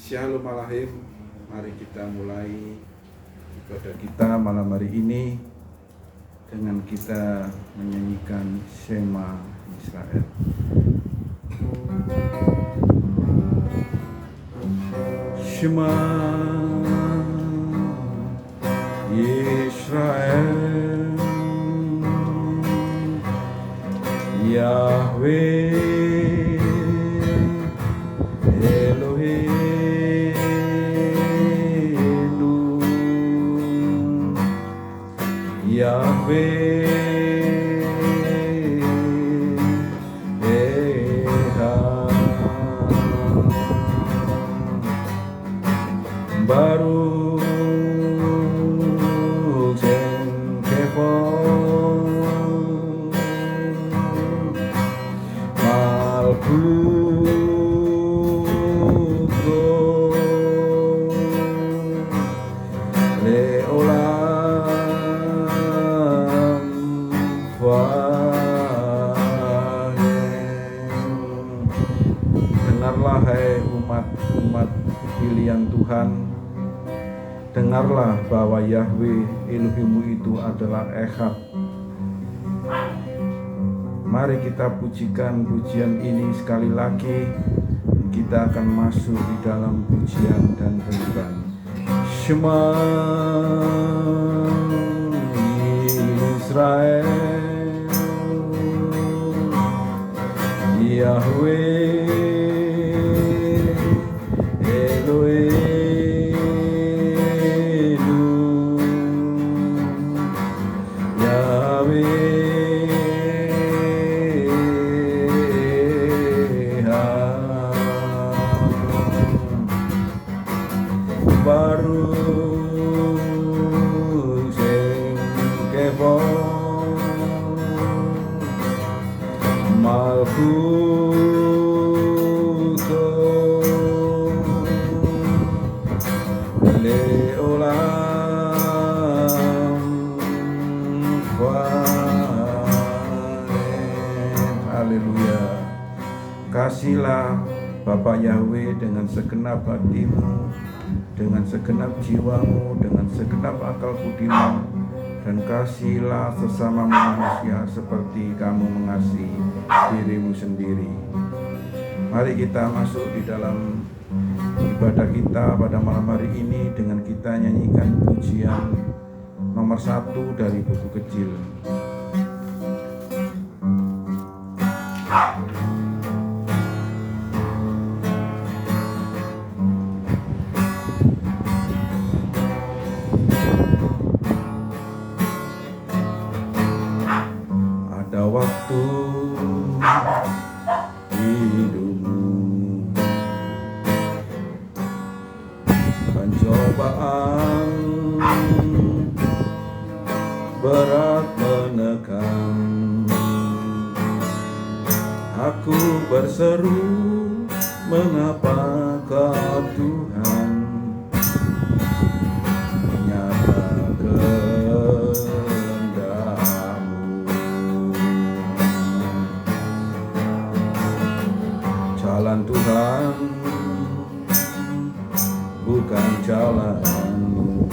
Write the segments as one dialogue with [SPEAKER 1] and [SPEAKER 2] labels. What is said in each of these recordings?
[SPEAKER 1] Shalom Alahim. Mari kita mulai ibadah kita malam hari ini dengan kita menyanyikan Shema Israel. Shema Israel, Yahweh Eloheinu, Yahweh Echad, Baruch Shem Kevod Malkuto Leolam Vahem. Dengarlah hai umat-umat pilihan Tuhan, dengarlah bahwa Yahweh Elohimmu itu adalah Echad. Mari kita pujikan pujian ini sekali lagi. Kita akan masuk di dalam pujian dan penyembahan. Shema Israel, Yahweh Eloheinu, Yahweh Baruch Shem Kevod Malkuto Leolam Vahem. Haleluya. Kasihlah Bapa Yahweh dengan segenap hatimu, dengan segenap jiwamu, dengan segenap akal budimu, dan kasihlah sesama manusia seperti kamu mengasihi dirimu sendiri. Mari kita masuk di dalam ibadah kita pada malam hari ini dengan kita nyanyikan pujian nomor 1 dari buku kecil. Ada waktu hidupmu, pencobaan berat menekan. Aku berseru, mengapa kau Tuhan menyata jalan Tuhan bukan jalanmu.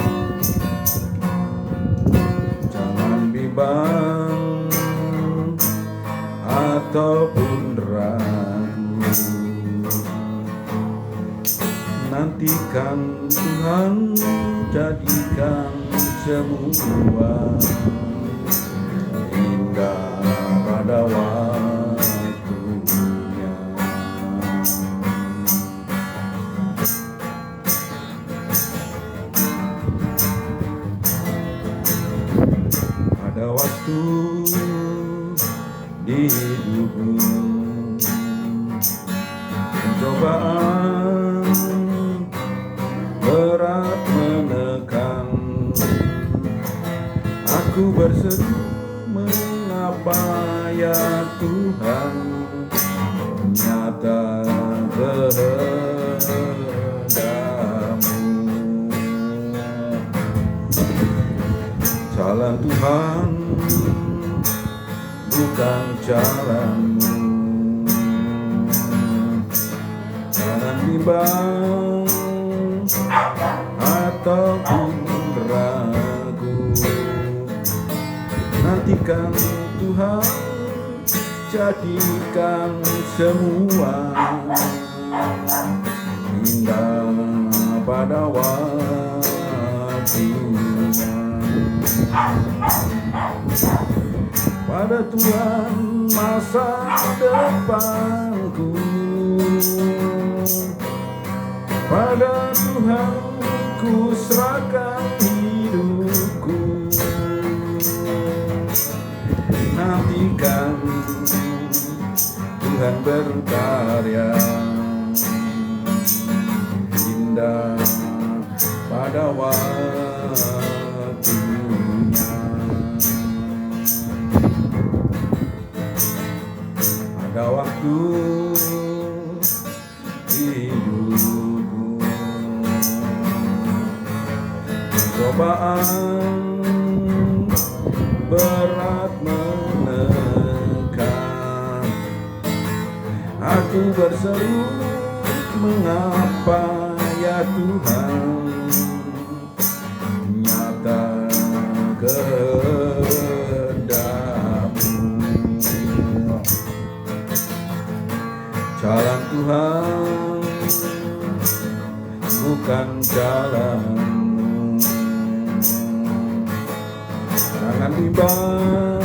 [SPEAKER 1] Jangan bimbang ataupun ragu, nantikan Tuhan jadikan semua indah pada waktunya. Ada waktu di hidupmu, pencobaan berat menekan. Aku berseru, mengapa ya Tuhan menyata kehendakmu. Jalan Tuhan bukan jalanmu. Jangan bimbang ataupun ragu. Nantikan Tuhan, jadikan semua indah pada waktunya. Pada Tuhan masa depanku, pada Tuhan ku serahkan hidupku. Nantikan Tuhan berkarya indah pada waktunya. Ada waktu hidupku, cobaan berat menekan. Aku berseru, mengapa ya Tuhan, nyata kehendak-Mu. Jalan Tuhan bukan jalan-Mu. Jangan bimbang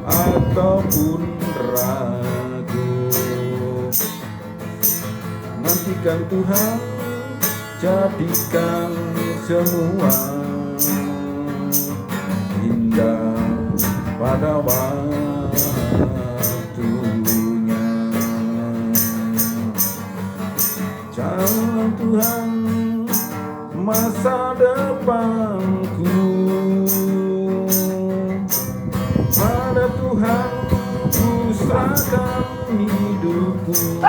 [SPEAKER 1] ataupun ragu. Nantikan Tuhan, jadikan semua indah pada waktunya. Jalan Tuhan masa depanku, pada Tuhan ku serahkan hidupku.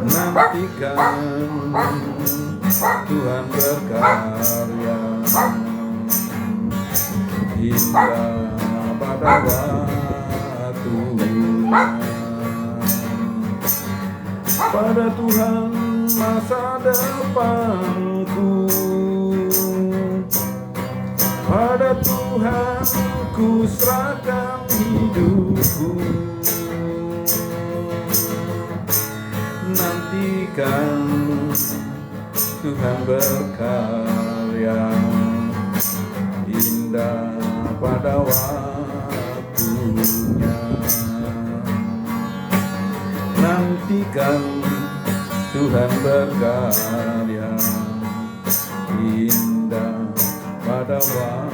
[SPEAKER 1] Nantikan Tuhan berkarya indah pada waktunya. Pada Tuhan masa depanku, pada Tuhan ku serahkan hidupku. Nantikan Tuhan berkarya indah pada waktunya. Nantikan Tuhan berkarya indah pada waktunya.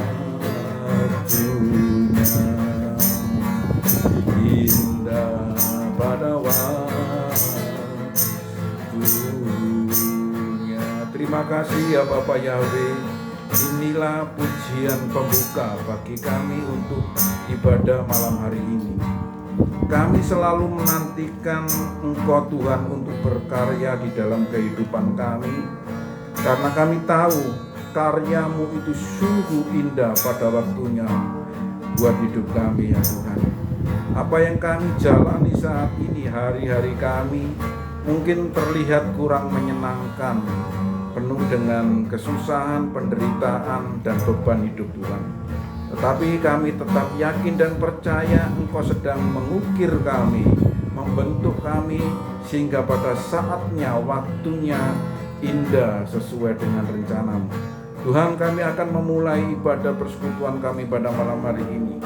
[SPEAKER 1] Indah pada waktunya. Terima kasih ya Bapak Yahweh. Inilah pujian pembuka bagi kami untuk ibadah malam hari ini. Kami selalu menantikan Engkau Tuhan untuk berkarya di dalam kehidupan kami, karena kami tahu karya-Mu itu sungguh indah pada waktunya buat hidup kami ya Tuhan. Apa yang kami jalani saat ini, hari-hari kami mungkin terlihat kurang menyenangkan, penuh dengan kesusahan, penderitaan, dan beban hidup Tuhan. Tetapi kami tetap yakin dan percaya Engkau sedang mengukir kami, membentuk kami, sehingga pada saatnya, waktunya indah sesuai dengan rencana-Mu. Tuhan, kami akan memulai ibadah persekutuan kami pada malam hari ini.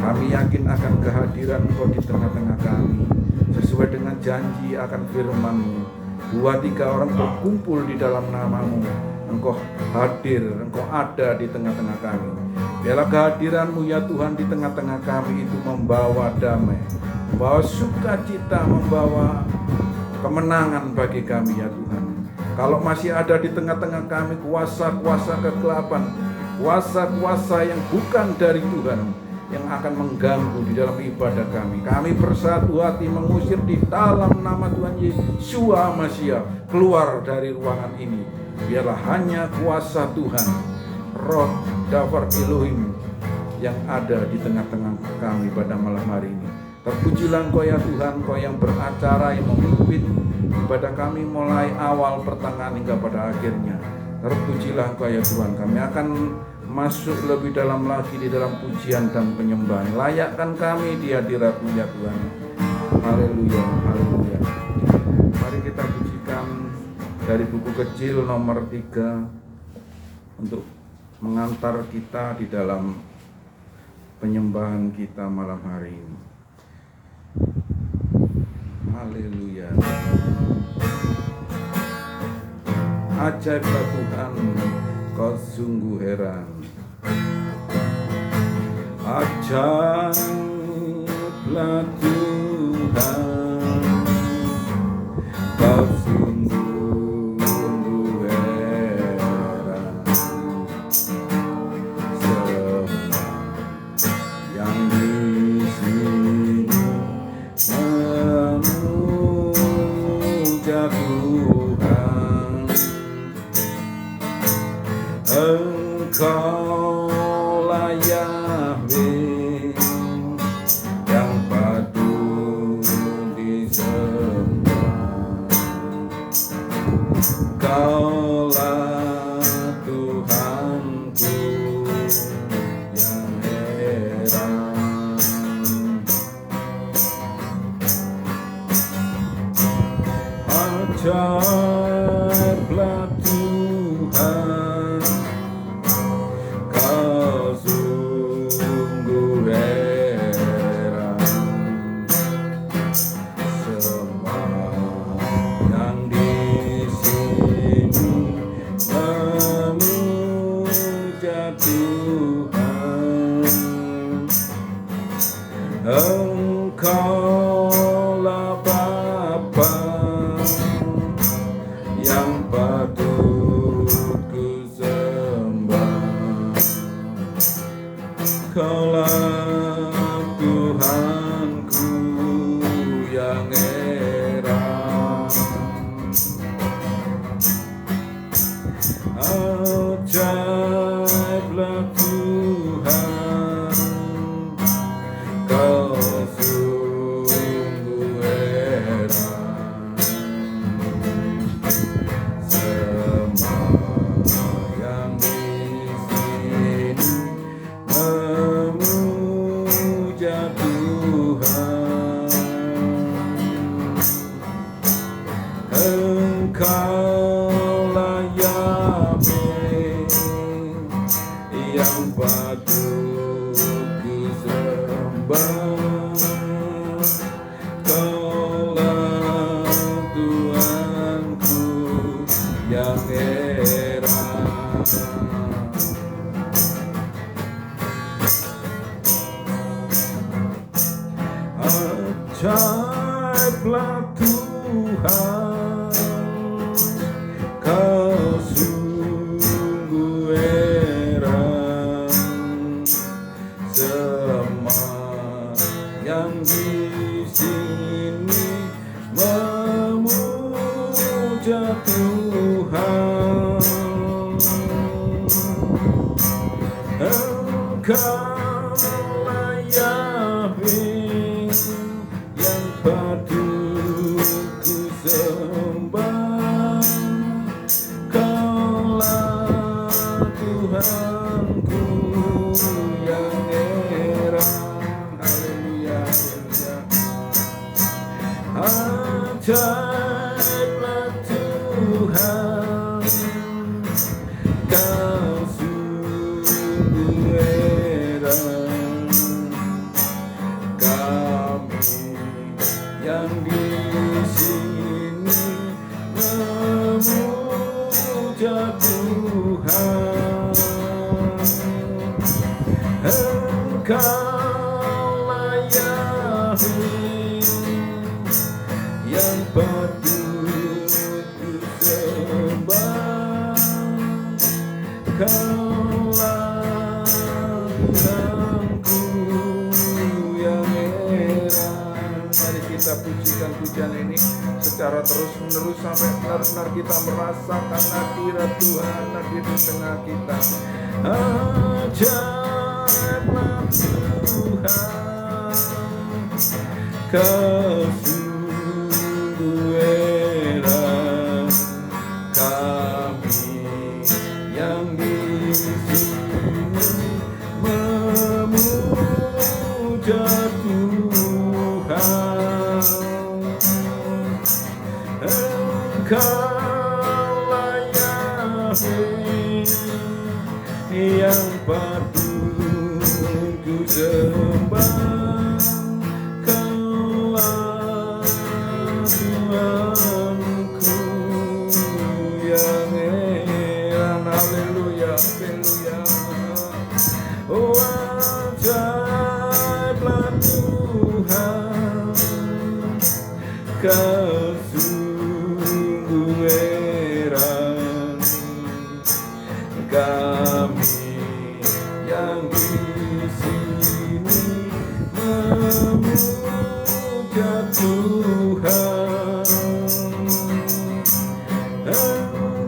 [SPEAKER 1] Kami yakin akan kehadiran Engkau di tengah-tengah kami, sesuai dengan janji akan firman-Mu. 2-3 orang berkumpul di dalam nama-Mu, Engkau hadir, Engkau ada di tengah-tengah kami. Biarlah kehadiran-Mu ya Tuhan di tengah-tengah kami itu membawa damai, membawa sukacita, membawa kemenangan bagi kami ya Tuhan. Kalau masih ada di tengah-tengah kami kuasa-kuasa kegelapan, kuasa-kuasa yang bukan dari Tuhan, yang akan mengganggu di dalam ibadah kami, kami bersatu hati mengusir di dalam nama Tuhan Yesus Masiah keluar dari ruangan ini. Biarlah hanya kuasa Tuhan, Roh Dafar Elohim yang ada di tengah-tengah kami pada malam hari ini. Terpujilah Engkau ya Tuhan, Engkau yang beracara, yang memimpin ibadah kami mulai awal, pertengahan hingga pada akhirnya. Terpujilah Engkau ya Tuhan. Kami akan masuk lebih dalam lagi di dalam pujian dan penyembahan. Layakkan kami di hadirat-Mu ya Tuhan. Haleluya, haleluya. Mari kita pujikan dari buku kecil nomor 3 untuk mengantar kita di dalam penyembahan kita malam hari ini. Haleluya. Ajaiblah Tuhan, Kau sungguh heran. Ajaiblah Tuhan, Kau sungguh heran. Semua yang di sini memuja Tuhan. Engkaulah Yahweh yang patut disembah. Engkaulah Tuhanku yang heran. Ajaiblah Tuhan, Kau sungguh heran. Semua yang di sini memuja Tuhan. Engkaulah Bapa yang patut ku sembah. Kaulah Tuhanku yang heran. Ajaiblah Tuhan, Kau sungguh heran. Semua yang di sini memuja Tuhan. Engkaulah Yahweh yang patut disembah. Kaulah Tuhanku yang heran. Ajaiblah Tuhan, Kau sungguh heran. Semua yang di sini memuja Tuhan. Engkaulah Yahweh yang patut ku sembah. Kaulah Tuhanku yang heran. Haleluya, haleluya. Ajaiblah Tuhan, Kau sungguh heran. Kami yang di sini memuja Tuhan. Engkaulah Yahweh yang patut disembah. Kaulah Tuhanku yang heran. Mari kita pujikan pujian ini secara terus-menerus sampai benar-benar kita merasakan hadirat Tuhan hadir di tengah kita. Ajaiblah Tuhan, Kesungguhan kami yang di sini memuja Tuhan. Engkaulah Yahweh yang patut ku sembah. Kaulah Tuhanku yang heran. Haleluya, haleluya. Oh, ajaiblah Tuhan, sungguh heran kami yang di sini memuja Tuhan.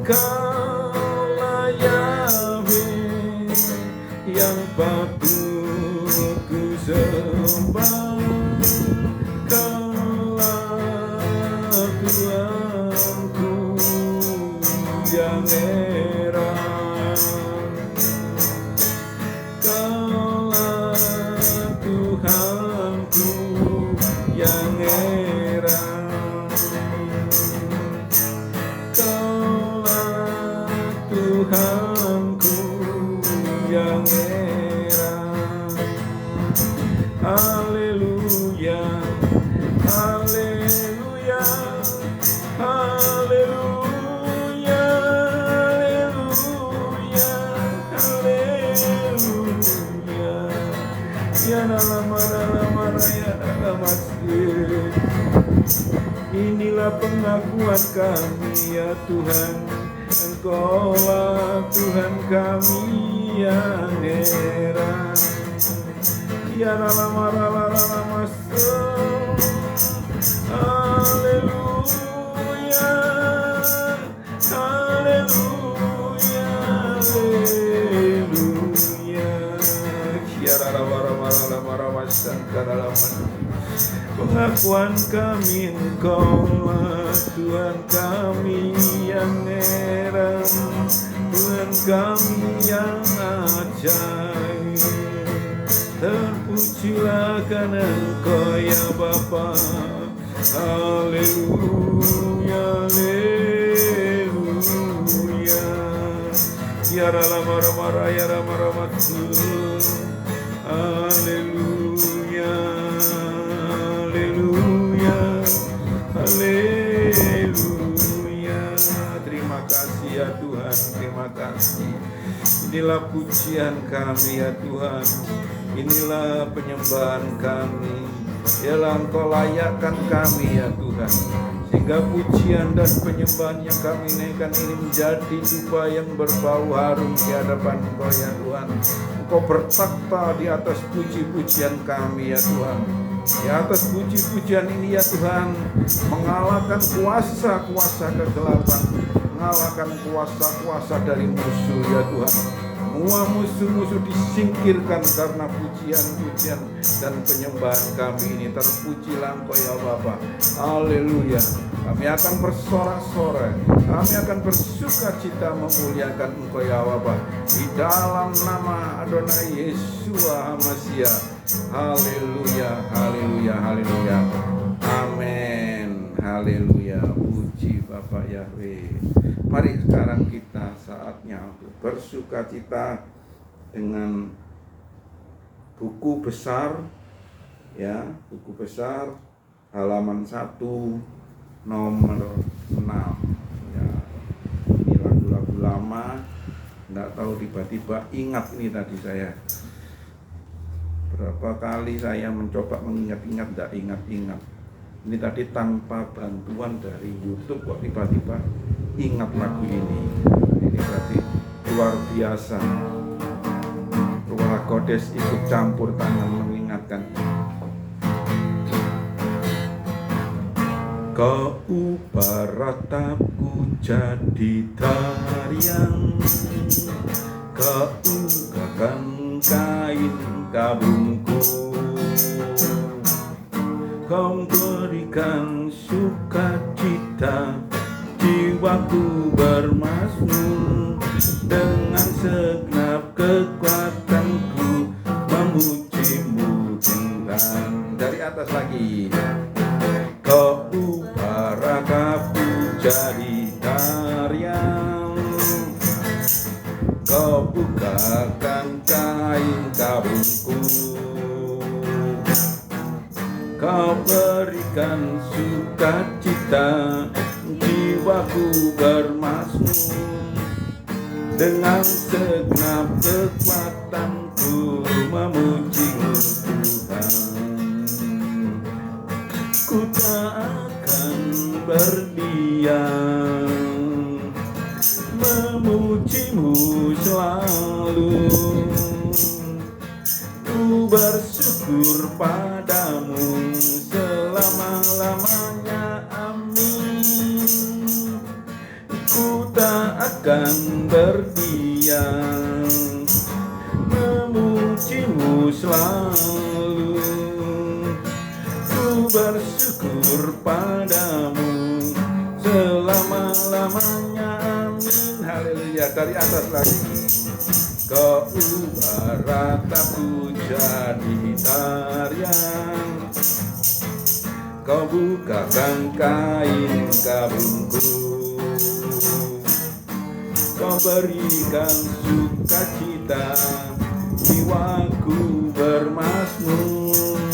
[SPEAKER 1] Engkaulah Yahweh yang patut ku sembah. Tuhanku yang heran, Kaulah Tuhanku yang heran, Kaulah Tuhanku yang heran. Haleluya, haleluya. Haleluya, haleluya, haleluya. Ya dalam ya dalam masjid. Inilah pengakuan kami ya Tuhan, Engkaulah Tuhan kami yang heran. Ya dalam masjid. Haleluya. Haleluya, haleluya. Pengakuan kami Engkaulah Tuhan kami yang heran, Tuhan kami yang ajaib. Terpujilah karena Engkau ya Bapa. Haleluya, haleluya. Ya Rama ya Rama. Haleluya, haleluya, haleluya. Terima kasih ya Tuhan, terima kasih. Inilah pujian kami ya Tuhan, inilah penyembahan kami. Yalah Engkau layakkan kami ya Tuhan, sehingga pujian dan penyembahan yang kami naikkan ini menjadi dupa yang berbau harum di hadapan Engkau ya Tuhan. Engkau bertakhta di atas puji-pujian kami ya Tuhan. Di atas puji-pujian ini ya Tuhan, mengalahkan kuasa-kuasa kegelapan, mengalahkan kuasa-kuasa dari musuh ya Tuhan. Semua musuh-musuh disingkirkan karena pujian-pujian dan penyembahan kami ini. Terpujilah Engkau ya Bapa. Haleluya. Kami akan bersorak-sorai, kami akan bersuka cita memuliakan Engkau ya Bapa, di dalam nama Adonai Yeshua HaMashiach. Haleluya, haleluya, haleluya. Amin. Haleluya. Puji Bapak Yahweh. Mari sekarang kita saatnya untuk bersuka cita dengan buku besar ya, buku besar halaman 1 nomor 6 ya. Ini lagu-lagu lama, enggak tahu tiba-tiba ingat ini tadi saya. Berapa kali saya mencoba mengingat-ingat, enggak ingat-ingat. Ini tadi tanpa bantuan dari YouTube kok tiba-tiba ingat lagu ini. Ini berarti luar biasa. Ruah Kodes ikut campur tangan mengingatkan. Kau ubah ratapku jadi tarian, kau ubahkan kain kabungku. Kau berikan sukacita, jiwaku bermazmur, dengan segenap kekuatanku memujimu Tuhan. Dari atas lagi. Kau ubah ragaku jadi tarian, kau bukakan kain kabungku, kau berikan sukacita, jiwaku bermazmur, dengan segenap kekuatanku memujimu Tuhan. Ku tak akan berdiam, memujimu selalu. Ku bersyukur padamu selama-lamanya, amin. Ku tak akan berdiam, memujimu selalu. Ku bersyukur padamu selama-lamanya, amin. Haleluya. Dari atas lagi. Kau ubah rataku jadi tarian, kau bukakan kain kabungku, kau berikan sukacita, jiwaku bermazmur,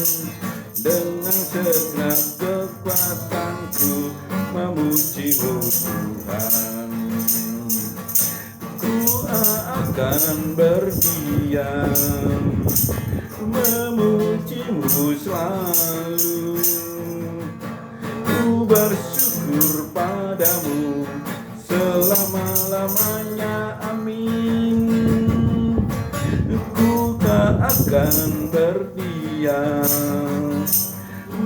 [SPEAKER 1] dengan segenap kekuatanku memujimu Tuhan. Ku akan berdiam, memujimu selalu. Ku bersyukur padamu selama-lamanya, amin. Ku tak akan berdiam,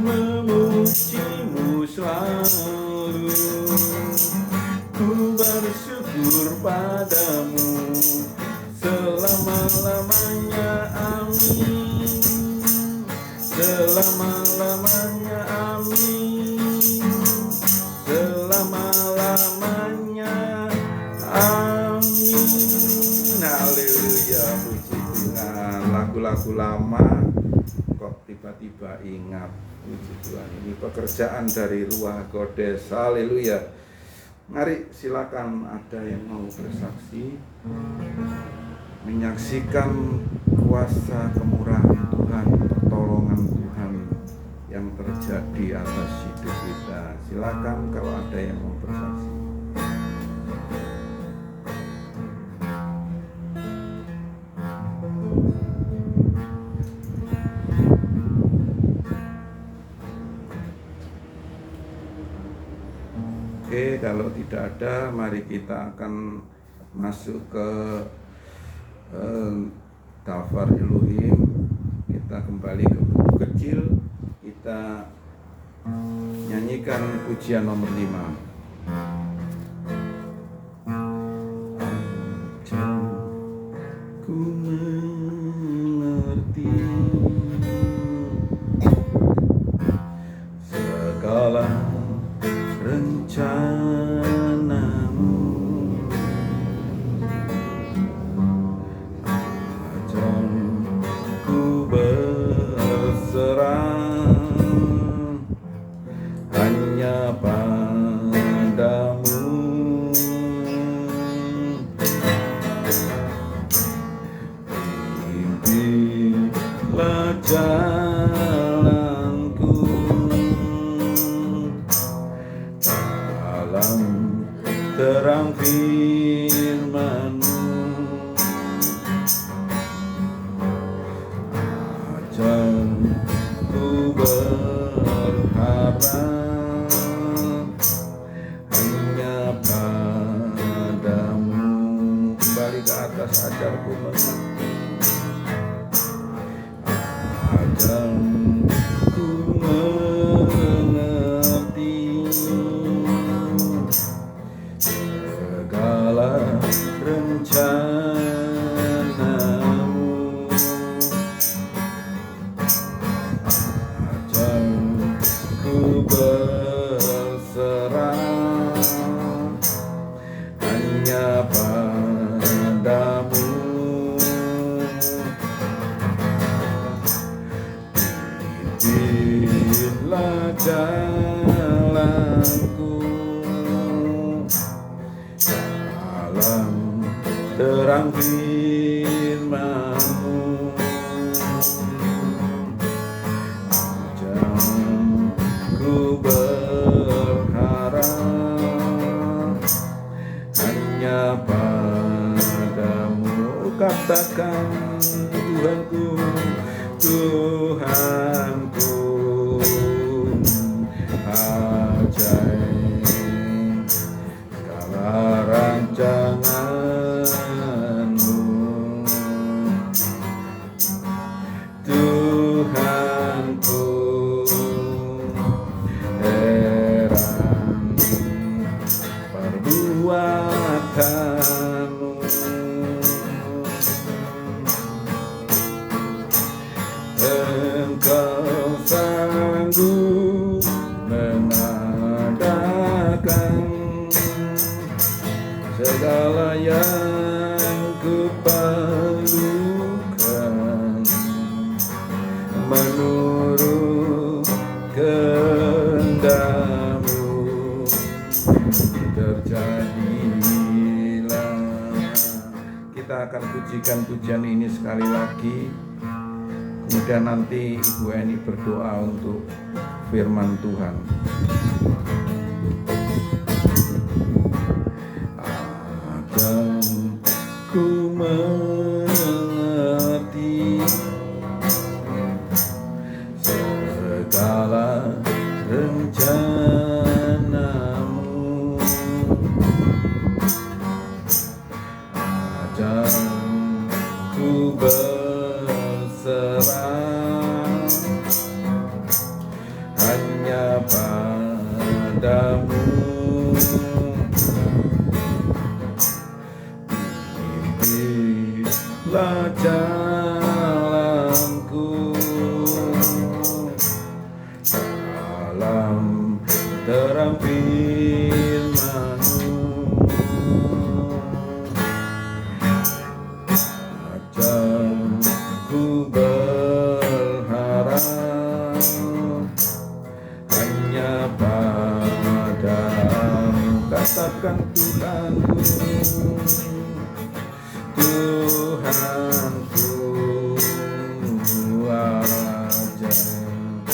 [SPEAKER 1] memujimu selalu. Ku bersyukur padamu selama-lamanya, amin. Selama-lamanya, amin. Selama-lamanya, amin. Haleluya, puji Tuhan. Lagu-lagu lama kok tiba-tiba ingat. Puji Tuhan, ini pekerjaan dari Ruach Kodes. Haleluya. Mari silakan ada yang mau bersaksi, menyaksikan kuasa kemurahan Tuhan, pertolongan Tuhan yang terjadi atas hidup kita. Silakan kalau ada yang mau bersaksi. Oke, kalau tidak ada, mari kita akan masuk ke Daftar Elohim. Kita kembali ke buku kecil. Kita nyanyikan pujian nomor 5. Ku mengerti segala rencanamu, akan ku berserah hanya padamu. Pimpinlah jalanku dalam terang firman-Mu, ajar ku berharap hanya padamu. Kembali ke atas, ajarku mengerti, ajarku mengerti segala rencana-Mu, ajarku berserah hanya padamu. Pimpinlah jalanku dalam terang firman-Mu. Jangan ku berharap hanya padamu. Katakan Tuhanku, Tuhanku, ajaib segala rancangan-Mu. Tuhanku, heran perbuatan-Mu. Engkau sanggup mengadakan segala yang kuperlukan menurut kehendak-Mu. Terjadilah. Kita akan pujikan pujian ini sekali lagi. Kemudian nanti Ibu Eni berdoa untuk firman Tuhan. Akan ku mengerti segala rencana-Mu. Akan ku berserah hanya padamu. Pimpinlah jalanku dalam terang firman-Mu. Ajak ku berharap hanya padamu. Katakan Tuhanku, Tuhanku, ajaib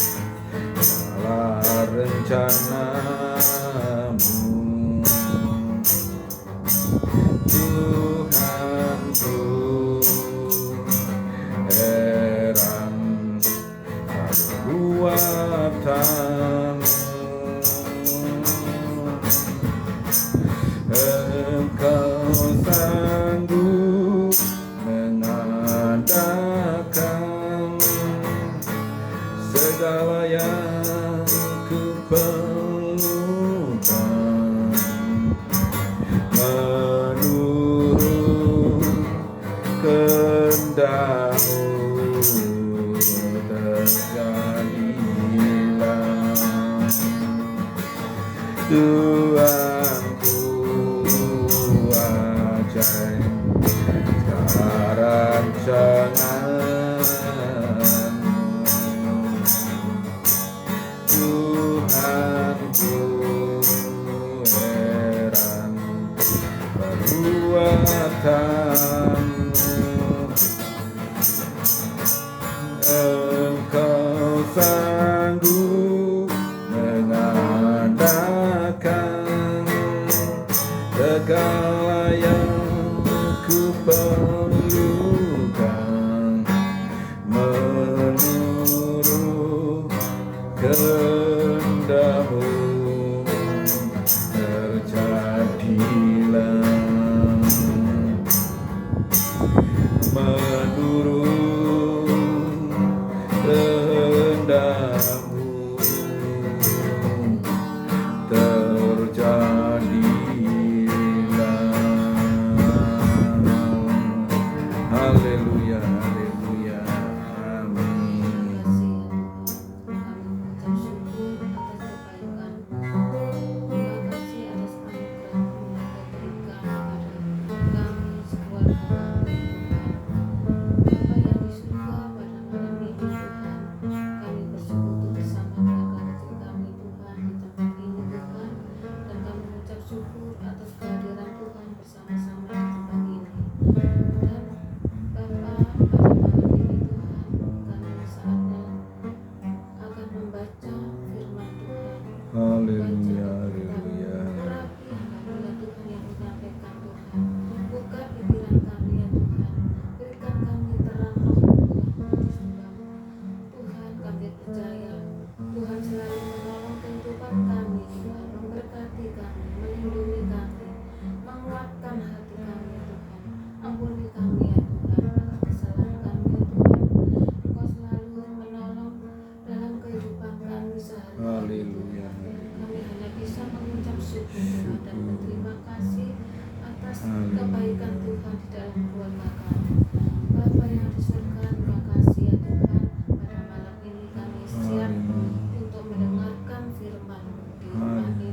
[SPEAKER 1] segala rencana-Mu. Tuhanku, heran perbuatan-Mu. Engkau sanggup mengadakan segala yang kuperlukan menurut kehendak-Mu. Terjadilah. Tuhanku, ajaib segala rancangan-Mu. Tuhanku, heran perbuatan-Mu. Engkau sanggup mengadakan segala yang kuperlukan menurut kehendak-Mu. Terjadilah menurut kehendak-Mu. Terjadilah. Haleluya, haleluya, amin. Haleluya, haleluya.
[SPEAKER 2] Urapi hamba ya Tuhan yang menyampaikan Tuhan. Buka pikiran kami ya Tuhan. Berikan kami terang roh-Mu yang kudus hambamu. Tuhan, kami percaya Tuhan selalu menolong kehidupan kami, Tuhan memberkati kami, melindungi kami, menguatkan hati kami ya Tuhan. Ampuni kami ya Tuhan atas kesalahan kami ya Tuhan. Engkau selalu menolong dalam kehidupan kami sehari-hari.
[SPEAKER 1] Haleluya.
[SPEAKER 2] Kami hanya bisa mengucap syukur Tuhan dan berterima kasih atas
[SPEAKER 1] Haleluya.
[SPEAKER 2] kebaikan Tuhan di dalam keluarga kami. Bapa yang di surga, terima kasih ya Tuhan. Pada malam ini kami siap untuk mendengarkan firman di rumah ini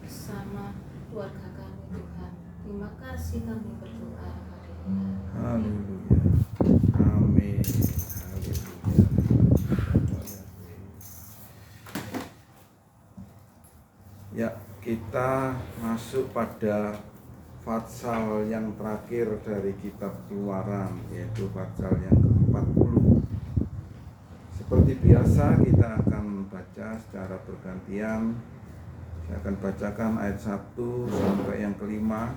[SPEAKER 2] bersama keluarga kami Tuhan. Terima kasih kami berdoa. Haleluya.
[SPEAKER 1] Haleluya. Amin. Haleluya. Ya, kita masuk pada pasal yang terakhir dari kitab Keluaran, yaitu pasal yang ke-40. Seperti biasa kita akan baca secara bergantian. Saya akan bacakan ayat 1 sampai yang kelima.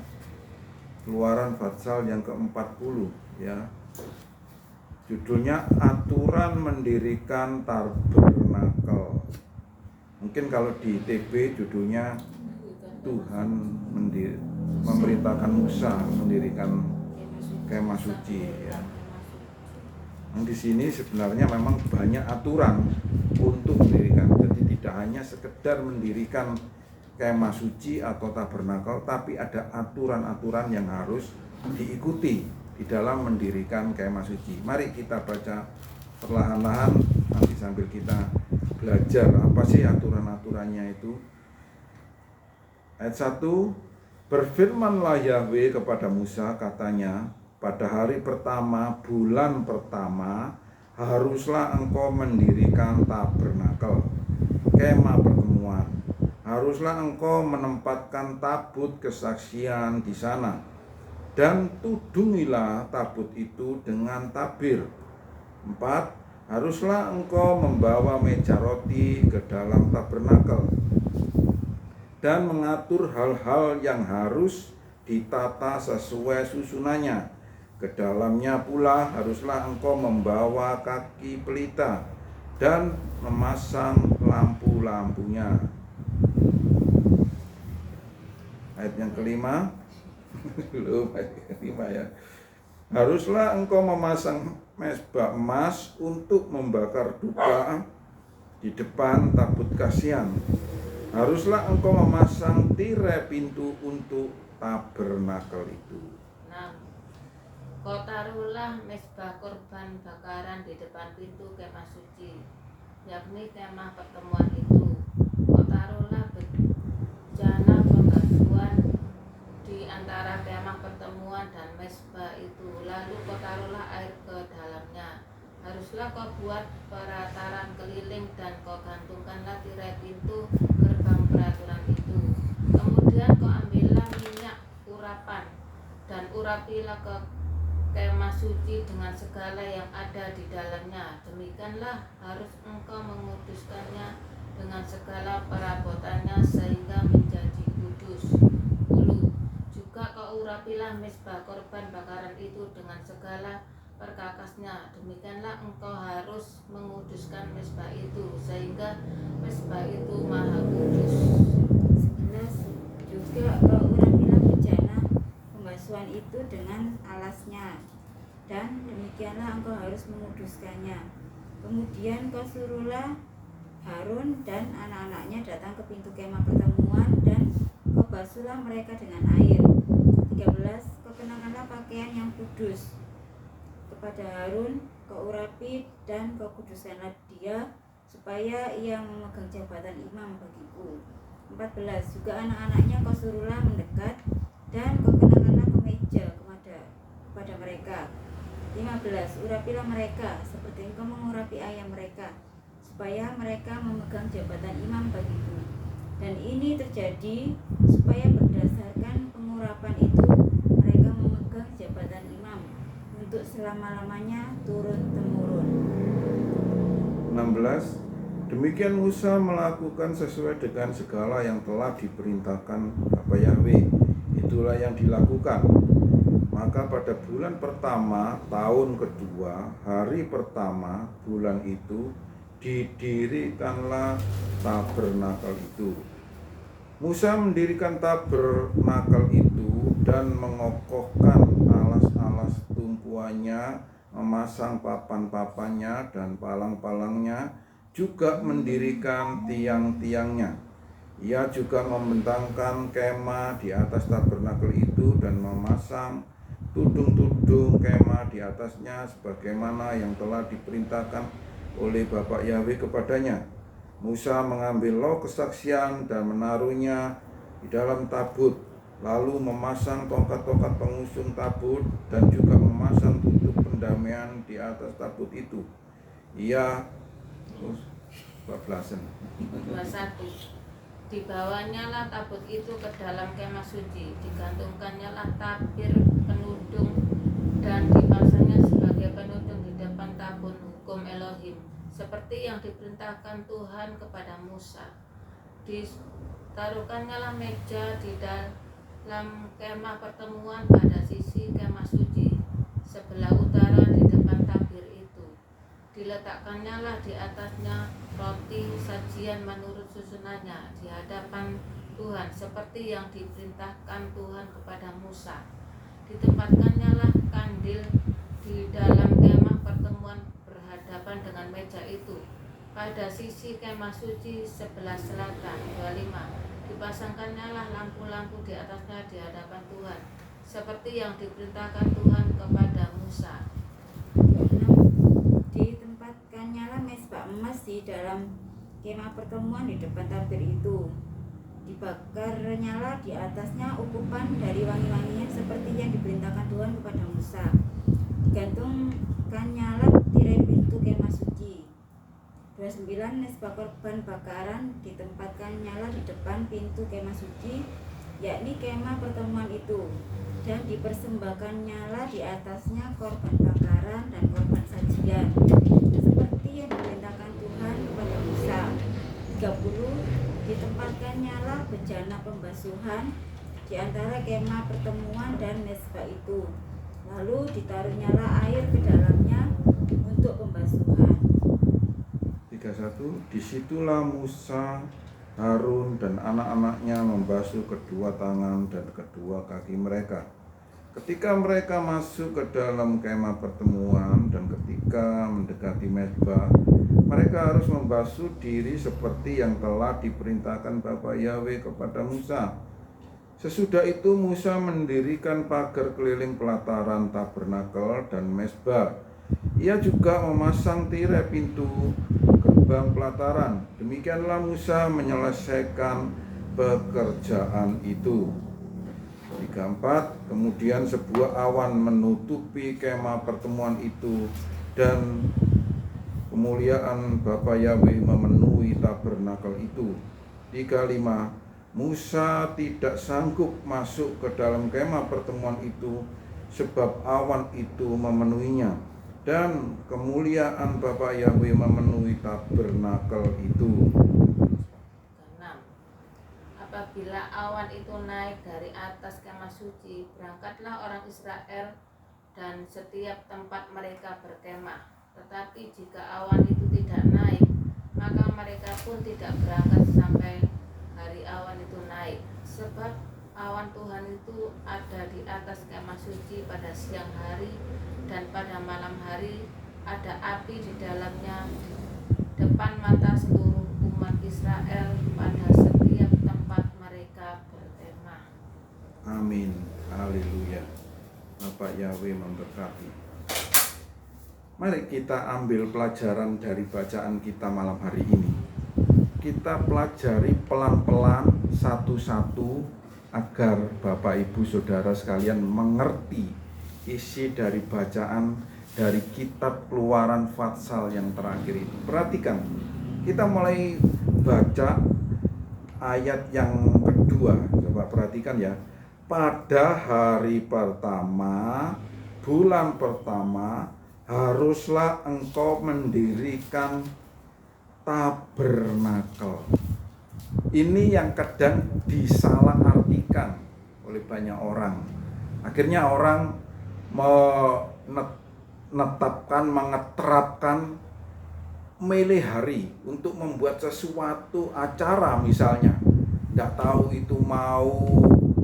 [SPEAKER 1] Keluaran pasal yang ke-40 ya. Judulnya aturan mendirikan tabernakel. Mungkin kalau di TB judulnya Tuhan memerintahkan Musa mendirikan kemah suci ya. Di sini sebenarnya memang banyak aturan untuk mendirikan. Jadi tidak hanya sekedar mendirikan kemah suci atau tabernakel, tapi ada aturan-aturan yang harus diikuti di dalam mendirikan kemah suci. Mari kita baca perlahan-lahan nanti sambil kita belajar apa sih aturan-aturannya itu. Ayat 1, berfirmanlah Yahweh kepada Musa, katanya, pada hari pertama bulan pertama haruslah engkau mendirikan tabernakel, kemah pertemuan. Haruslah engkau menempatkan tabut kesaksian di sana, dan tudungilah tabut itu dengan tabir. 4, haruslah engkau membawa meja roti ke dalam tabernakel dan mengatur hal-hal yang harus ditata sesuai susunannya. Ke dalamnya pula haruslah engkau membawa kaki pelita dan memasang lampu-lampunya. Ayat yang kelima. Belum ayat kelima ya. Haruslah engkau memasang mezbah emas untuk membakar dupa di depan tabut kasihan. Haruslah engkau memasang tirai pintu untuk tabernakel itu.
[SPEAKER 2] 6. Kau taruhlah mezbah korban bakaran di depan pintu kemah suci, yakni kemah pertemuan itu. Kau taruhlah bejana pembasuhan di antara kemah pertemuan dan mezbah itu, lalu kau taruhlah air ke dalamnya. Haruslah kau buat perataran keliling dan kau gantungkanlah tirai pintu gerbang peraturan itu. Kemudian kau ambillah minyak urapan dan urapilah ke kemah suci dengan segala yang ada di dalamnya. Demikianlah harus engkau menguduskannya dengan segala perabotannya sehingga menjadi kudus. 10. Juga kau urapilah mezbah korban bakaran itu dengan segala perkakasnya. Demikianlah engkau harus menguduskan mezbah itu sehingga mezbah itu maha kudus.
[SPEAKER 3] 11. Juga kau urapilah bejana pembasuhan itu dengan alasnya, dan demikianlah engkau harus menguduskannya. Kemudian kau suruhlah Harun dan anak-anaknya datang ke pintu kemah pertemuan, dan kau basuhlah mereka dengan air. 13. Kau kenakanlah pakaian yang kudus kepada Harun, kau urapi dan kau kuduskanlah dia, supaya ia memegang jabatan imam bagiku. 14. Juga anak-anaknya kau suruhlah mendekat, dan kau kenakanlah kemeja kepada mereka. 15. Urapilah mereka seperti engkau mengurapi ayah mereka, supaya mereka memegang jabatan imam bagiku. Dan ini terjadi supaya berdasarkan pengurapan itu mereka memegang jabatan imam untuk selama-lamanya turun-temurun.
[SPEAKER 1] 16. Demikian Musa melakukan sesuai dengan segala yang telah diperintahkan Bapa Yahweh. Itulah yang dilakukan. Maka pada bulan pertama tahun kedua, hari pertama bulan itu, didirikanlah tabernakel itu. Musa mendirikan tabernakel itu dan mengokohkan alas-alas tumpuannya, memasang papan-papannya dan palang-palangnya, juga mendirikan tiang-tiangnya. Ia juga membentangkan kemah di atas tabernakel itu dan memasang tudung-tudung kemah di atasnya sebagaimana yang telah diperintahkan oleh Bapa Yahweh kepadanya. Musa mengambil loh kesaksian dan menaruhnya di dalam tabut, lalu memasang tongkat-tongkat pengusung tabut dan juga memasang tutup pendamaian di atas tabut itu. Ia 14.
[SPEAKER 2] 21. Dibawanya lah tabut itu ke dalam kemah suci, digantungkannya lah tabir penudung dan dipasangnya sebagai penudung di depan tabut hukum Elohim, seperti yang diperintahkan Tuhan kepada Musa. Ditaruhkannya lah meja di dalam kemah pertemuan pada sisi kemah suci sebelah utara di depan tabir itu. Diletakkannya lah di atasnya roti sajian menurut susunannya di hadapan Tuhan, seperti yang diperintahkan Tuhan kepada Musa. Ditempatkannya lah kandil di dalam kemah pertemuan berhadapan dengan meja itu pada sisi kemah suci sebelah selatan. 25. Dipasangkannya lah lampu-lampu di atasnya di hadapan Tuhan, seperti yang diperintahkan Tuhan kepada Musa.
[SPEAKER 3] Ditempatkannya lah mezbah emas di dalam kemah pertemuan di depan tabir itu. Dibakarnya lah di atasnya ukupan dari wangi-wangian seperti yang diperintahkan Tuhan kepada Musa. Digantungkannya lah tirai pintu kemah suci. 29. Mezbah korban bakaran ditempatkannya lah di depan pintu kemah suci, yakni kemah pertemuan itu, dan dipersembahkannya lah di atasnya korban bakaran dan korban sajian, seperti yang diperintahkan Tuhan kepada Musa. 30. Ditempatkannya lah bejana pembasuhan di antara kemah pertemuan dan mezbah itu, lalu ditaruhnya lah air ke dalamnya untuk pembasuhan.
[SPEAKER 1] 31. Disitulah Musa, Harun dan anak-anaknya membasuh kedua tangan dan kedua kaki mereka ketika mereka masuk ke dalam kemah pertemuan, dan ketika mendekati mezbah mereka harus membasuh diri seperti yang telah diperintahkan Bapa Yahweh kepada Musa. Sesudah itu Musa mendirikan pagar keliling pelataran tabernakel dan mezbah. Ia juga memasang tirai pintu gerbang pelataran. Demikianlah Musa menyelesaikan pekerjaan itu. 34. Kemudian sebuah awan menutupi kemah pertemuan itu, dan kemuliaan Bapa Yahweh memenuhi tabernakel itu. 35. Musa tidak sanggup masuk ke dalam kemah pertemuan itu sebab awan itu memenuhinya, dan kemuliaan Bapa Yahweh memenuhi tabernakel itu.
[SPEAKER 2] 6. Apabila awan itu naik dari atas kemah suci, berangkatlah orang Israel dan setiap tempat mereka berkemah. Tetapi jika awan itu tidak naik, maka mereka pun tidak berangkat sampai hari awan itu naik. Sebab awan Tuhan itu ada di atas kemah suci pada siang hari, dan pada malam hari ada api di dalamnya depan mata seluruh umat Israel pada setiap tempat mereka berkemah.
[SPEAKER 1] Amin. Haleluya. Bapak Yahweh memberkati. Mari kita ambil pelajaran dari bacaan kita malam hari ini. Kita pelajari pelan-pelan satu-satu agar Bapak Ibu Saudara sekalian mengerti isi dari bacaan dari kitab Keluaran Fatsal yang terakhir itu. Perhatikan, kita mulai baca ayat yang kedua. Coba perhatikan ya. Pada hari pertama, bulan pertama, haruslah engkau mendirikan tabernakel. Ini yang kadang disalahartikan oleh banyak orang. Akhirnya orang mengeterapkan milih hari untuk membuat sesuatu acara misalnya. Tidak tahu itu mau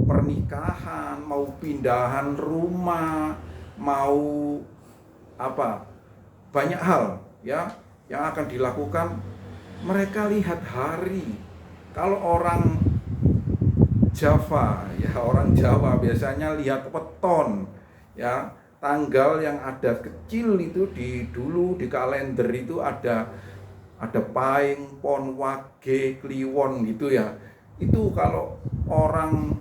[SPEAKER 1] pernikahan, mau pindahan rumah, mau apa, banyak hal ya yang akan dilakukan. Mereka lihat hari. Kalau orang Jawa ya, orang Jawa biasanya lihat weton ya, tanggal yang ada kecil itu dulu di kalender itu ada Paing, Pon, Wage, Kliwon gitu ya. Itu kalau orang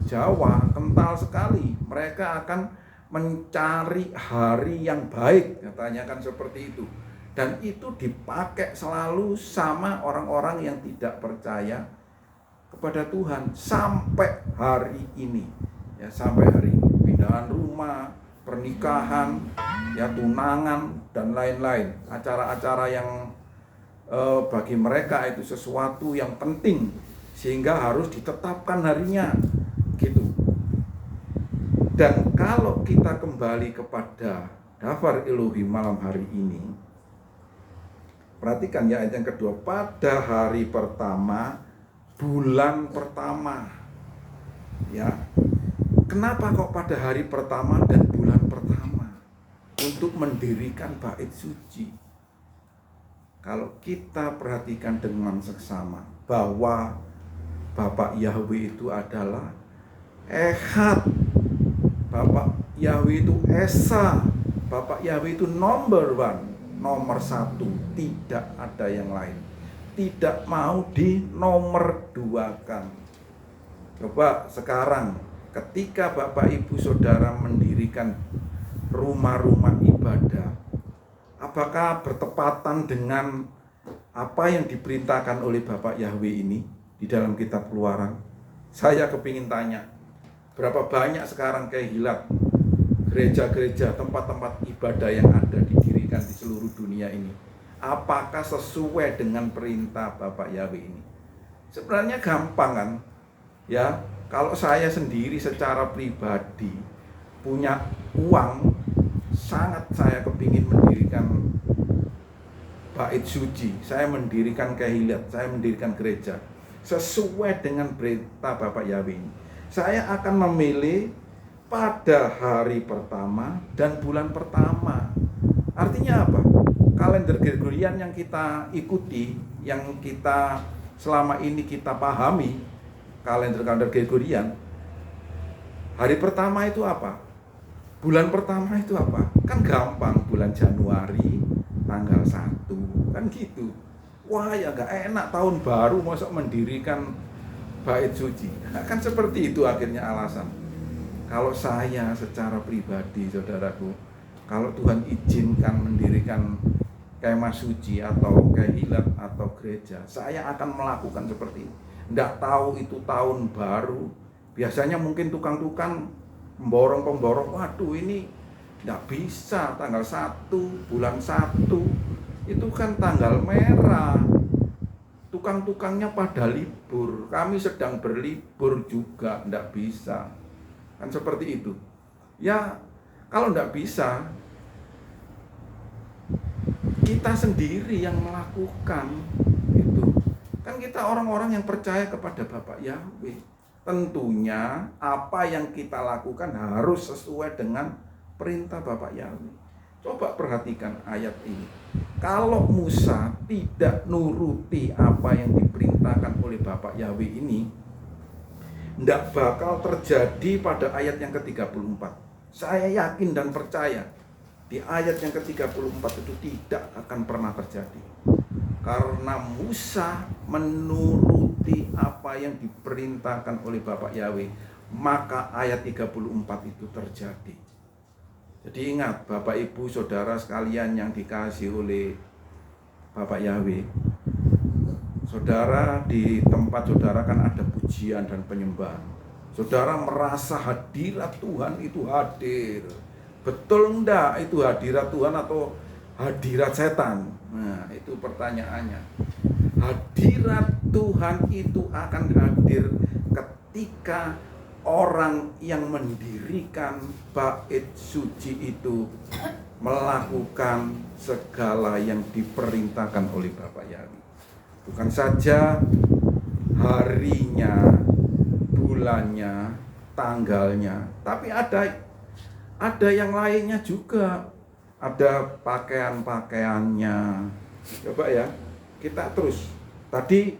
[SPEAKER 1] Jawa kental sekali, mereka akan mencari hari yang baik, katanya kan seperti itu. Dan itu dipakai selalu sama orang-orang yang tidak percaya kepada Tuhan sampai hari ini. Ya, sampai hari ini. Pindahan rumah, pernikahan, ya tunangan dan lain-lain. Acara-acara yang bagi mereka itu sesuatu yang penting sehingga harus ditetapkan harinya gitu. Dan kalau kita kembali kepada Dafar Elohim malam hari ini, perhatikan ya ayat yang kedua, pada hari pertama bulan pertama. Ya. Kenapa kok pada hari pertama dan bulan pertama? Untuk mendirikan bait suci. Kalau kita perhatikan dengan seksama bahwa Bapak Yahweh itu adalah Ehad, Bapak Yahweh itu Esa, Bapak Yahweh itu nomor satu, tidak ada yang lain. Tidak mau dinomor duakan. Coba sekarang ketika Bapak Ibu Saudara mendirikan rumah-rumah ibadah, apakah bertepatan dengan apa yang diperintahkan oleh Bapak Yahweh ini di dalam kitab Keluaran? Saya kepingin tanya, berapa banyak sekarang kehilat gereja-gereja, tempat-tempat ibadah yang ada didirikan di seluruh dunia ini? Apakah sesuai dengan perintah Bapak Yahweh ini? Sebenarnya gampang kan? Ya, kalau saya sendiri secara pribadi punya uang, sangat saya kepingin mendirikan bait suci, saya mendirikan kehilat, saya mendirikan gereja sesuai dengan perintah Bapak Yahweh ini. Saya akan memilih pada hari pertama dan bulan pertama. Artinya apa? Kalender Gregorian yang kita ikuti, yang kita selama ini kita pahami, kalender Gregorian, hari pertama itu apa? Bulan pertama itu apa? Kan gampang, bulan Januari tanggal 1, kan gitu. Wah ya gak enak tahun baru masa mendirikan bait suci. Nah, kan seperti itu akhirnya alasan. Kalau saya secara pribadi, saudaraku, kalau Tuhan izinkan mendirikan kemah suci atau kehilat atau gereja, saya akan melakukan seperti ini. Nggak tahu itu tahun baru, biasanya mungkin tukang-tukang pemborong-pemborong, waduh ini nggak bisa tanggal 1, bulan 1, itu kan tanggal merah, tukang-tukangnya pada libur, kami sedang berlibur juga, nggak bisa, kan seperti itu. Ya kalau nggak bisa, kita sendiri yang melakukan itu. Kan kita orang-orang yang percaya kepada Bapak Yahweh. Tentunya apa yang kita lakukan harus sesuai dengan perintah Bapak Yahweh. Coba perhatikan ayat ini. Kalau Musa tidak nuruti apa yang diperintahkan oleh Bapak Yahweh ini, tidak bakal terjadi pada ayat yang ke-34. Saya yakin dan percaya di ayat yang ke-34 itu tidak akan pernah terjadi. Karena Musa menuruti apa yang diperintahkan oleh Bapak Yahweh, maka ayat 34 itu terjadi. Jadi ingat Bapak Ibu Saudara sekalian yang dikasihi oleh Bapak Yahweh, saudara di tempat saudara kan ada pujian dan penyembahan. Saudara merasa hadirat Tuhan itu hadir. Betul enggak itu hadirat Tuhan atau hadirat setan. Nah, itu pertanyaannya. Hadirat Tuhan itu akan hadir ketika orang yang mendirikan bait suci itu melakukan segala yang diperintahkan oleh Bapak Yahweh. Bukan saja harinya, bulannya, tanggalnya, tapi ada yang lainnya juga. Ada pakaian-pakaiannya. Coba ya, kita terus. Tadi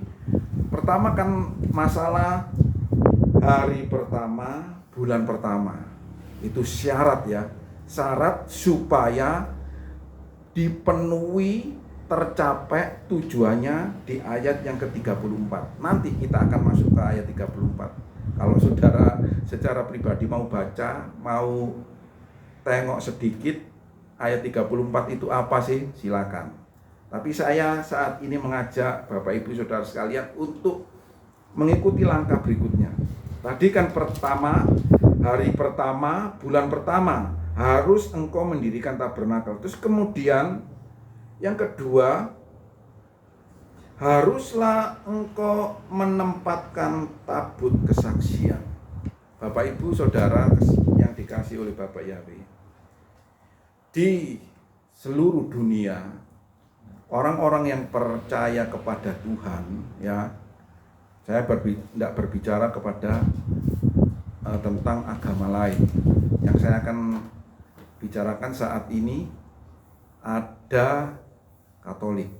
[SPEAKER 1] pertama kan masalah hari pertama, bulan pertama. Itu syarat ya. Syarat supaya dipenuhi, tercapai tujuannya di ayat yang ke-34. Nanti kita akan masuk ke ayat 34. Kalau saudara secara pribadi mau baca, mau tengok sedikit ayat 34 itu apa sih, silakan. Tapi saya saat ini mengajak Bapak Ibu Saudara sekalian untuk mengikuti langkah berikutnya. Tadi kan pertama, hari pertama, bulan pertama harus engkau mendirikan tabernakel. Terus kemudian yang kedua, haruslah engkau menempatkan tabut kesaksian. Bapak Ibu Saudara yang dikasihi oleh Bapak Yahweh, di seluruh dunia orang-orang yang percaya kepada Tuhan, ya, saya tidak berbicara kepada tentang agama lain. Yang saya akan bicarakan saat ini, ada Katolik,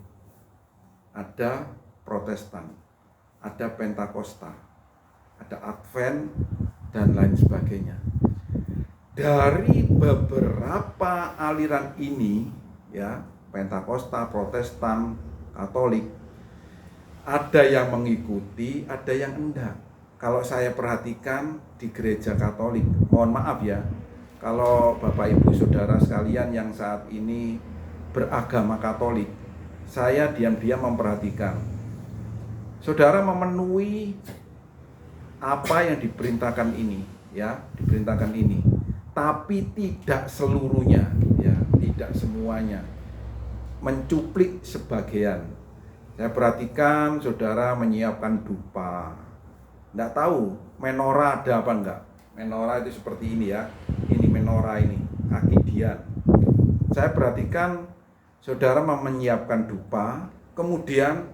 [SPEAKER 1] ada Protestan, ada Pentakosta, ada Advent, dan lain sebagainya. Dari beberapa aliran ini, ya, Pentakosta, Protestan, Katolik, ada yang mengikuti, ada yang enggak. Kalau saya perhatikan di gereja Katolik, mohon maaf ya, kalau Bapak Ibu Saudara sekalian yang saat ini beragama Katolik, saya diam-diam memperhatikan. Saudara memenuhi apa yang diperintahkan ini, ya, diperintahkan ini, tapi tidak seluruhnya, ya, tidak semuanya, mencuplik sebagian. Saya perhatikan saudara menyiapkan dupa. Tidak tahu menorah ada apa enggak. Menorah itu seperti ini ya. Ini menorah ini, kaki dian. Saya perhatikan saudara menyiapkan dupa, kemudian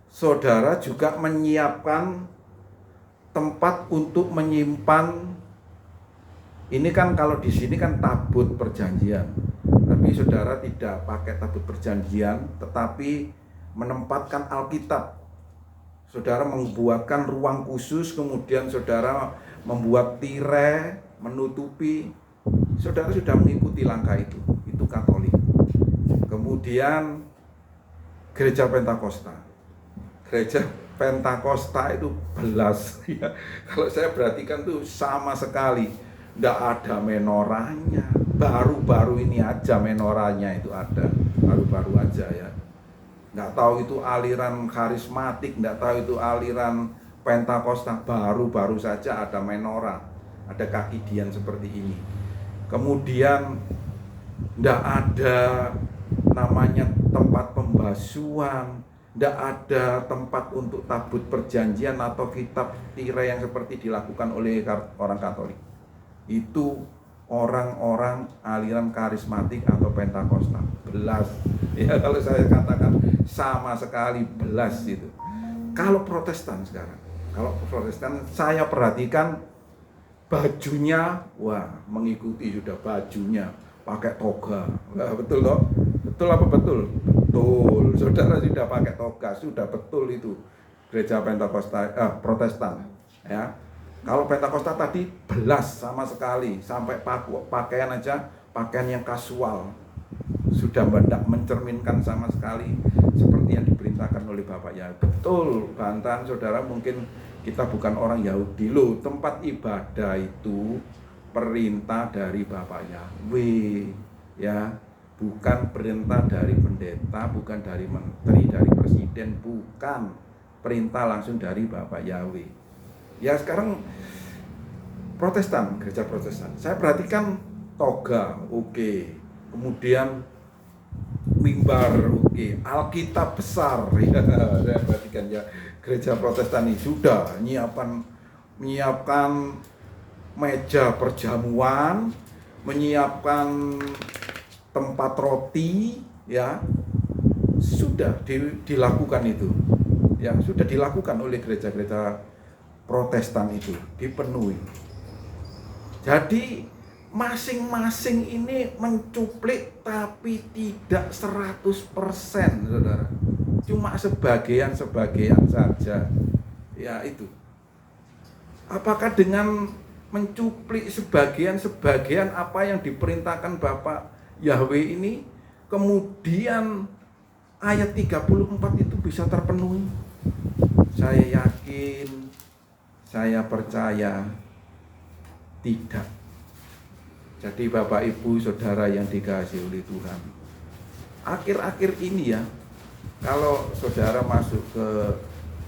[SPEAKER 1] saudara juga menyiapkan tempat untuk menyimpan. Ini kan kalau di sini kan tabut perjanjian. Tapi saudara tidak pakai tabut perjanjian, tetapi menempatkan Alkitab. Saudara membuatkan ruang khusus, kemudian saudara membuat tirai menutupi. Saudara sudah mengikuti langkah itu Katolik. Kemudian gereja Pentakosta. Gereja Pentakosta itu belas ya. Kalau saya perhatikan tuh sama sekali tidak ada menorahnya. Baru-baru ini aja menorahnya itu ada, baru-baru aja ya. Nggak tahu itu aliran karismatik, nggak tahu itu aliran Pentakosta, baru-baru saja ada menorah, ada kaki dian seperti ini. Kemudian nggak ada namanya tempat pembasuhan, nggak ada tempat untuk tabut perjanjian atau kitab tirai yang seperti dilakukan oleh orang Katolik. Itu orang-orang aliran karismatik atau Pentakosta, belas ya, kalau saya katakan sama sekali belas itu. Kalau Protestan sekarang, kalau Protestan saya perhatikan bajunya, wah, mengikuti sudah bajunya pakai toga. Wah, betul loh, betul apa betul? Betul, saudara sudah pakai toga, sudah betul itu gereja Pentakosta, Protestan ya. Kalau Pentakosta tadi belas sama sekali, sampai pakaian aja, pakaian yang kasual, sudah tidak mencerminkan sama sekali seperti yang diperintahkan oleh Bapak Yahweh. Betul, bantahan saudara, mungkin kita bukan orang Yahudi loh, tempat ibadah itu perintah dari Bapak Yahweh, ya, bukan perintah dari pendeta, bukan dari menteri, dari presiden, bukan, perintah langsung dari Bapak Yahweh. Ya, sekarang Protestan, gereja Protestan, saya perhatikan toga, oke. Kemudian mimbar, oke, Alkitab besar. Ya, saya perhatikan ya, gereja Protestan ini sudah menyiapkan meja perjamuan, menyiapkan tempat roti, ya, sudah dilakukan itu, ya, sudah dilakukan oleh gereja-gereja Protestan itu, dipenuhi. Jadi masing-masing ini mencuplik tapi tidak 100%, saudara. Cuma sebagian saja. Ya itu. Apakah dengan mencuplik sebagian apa yang diperintahkan Bapak Yahweh ini, kemudian ayat 34 itu bisa terpenuhi? Saya yakin, saya percaya tidak. Jadi Bapak Ibu Saudara yang dikasihi oleh Tuhan, akhir-akhir ini ya, kalau saudara masuk ke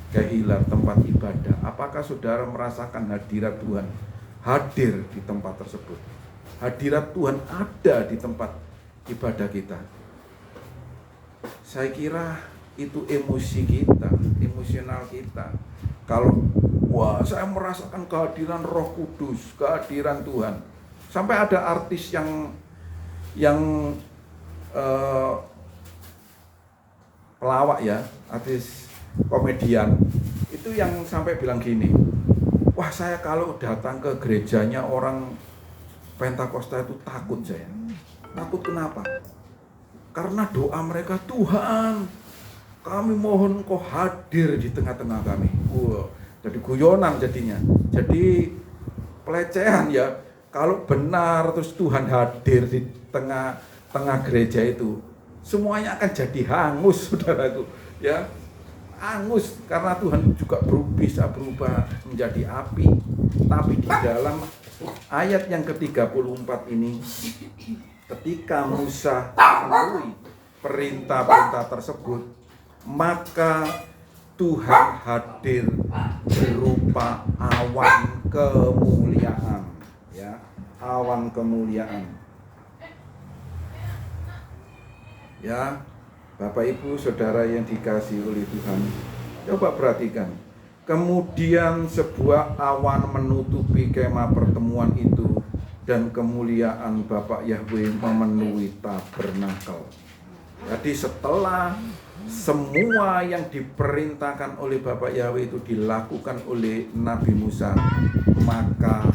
[SPEAKER 1] Kehilar, tempat ibadah, apakah saudara merasakan hadirat Tuhan hadir di tempat tersebut? Hadirat Tuhan ada di tempat ibadah kita. Saya kira itu emosi kita, emosional kita. Kalau wah, saya merasakan kehadiran Roh Kudus, kehadiran Tuhan. Sampai ada artis yang pelawak ya, artis komedian itu yang sampai bilang gini, wah saya kalau datang ke gerejanya orang Pentakosta itu takut saya. Takut kenapa? Karena doa mereka, Tuhan kami mohon Engkau hadir di tengah-tengah kami. Wah, jadi guyonan jadinya, jadi pelecehan ya. Kalau benar terus Tuhan hadir di tengah gereja itu, semuanya akan jadi hangus, saudaraku, ya, hangus karena Tuhan juga bisa berubah menjadi api. Tapi di dalam ayat yang ke-34 ini, ketika Musa memenuhi perintah-perintah tersebut, maka Tuhan hadir berupa awan kemuliaan. Ya, awan kemuliaan. Ya, Bapak Ibu Saudara yang dikasihi oleh Tuhan, coba perhatikan. Kemudian sebuah awan menutupi kemah pertemuan itu, dan kemuliaan Bapak Yahweh memenuhi tabernakel. Jadi setelah semua yang diperintahkan oleh Bapak Yahweh itu dilakukan oleh Nabi Musa, maka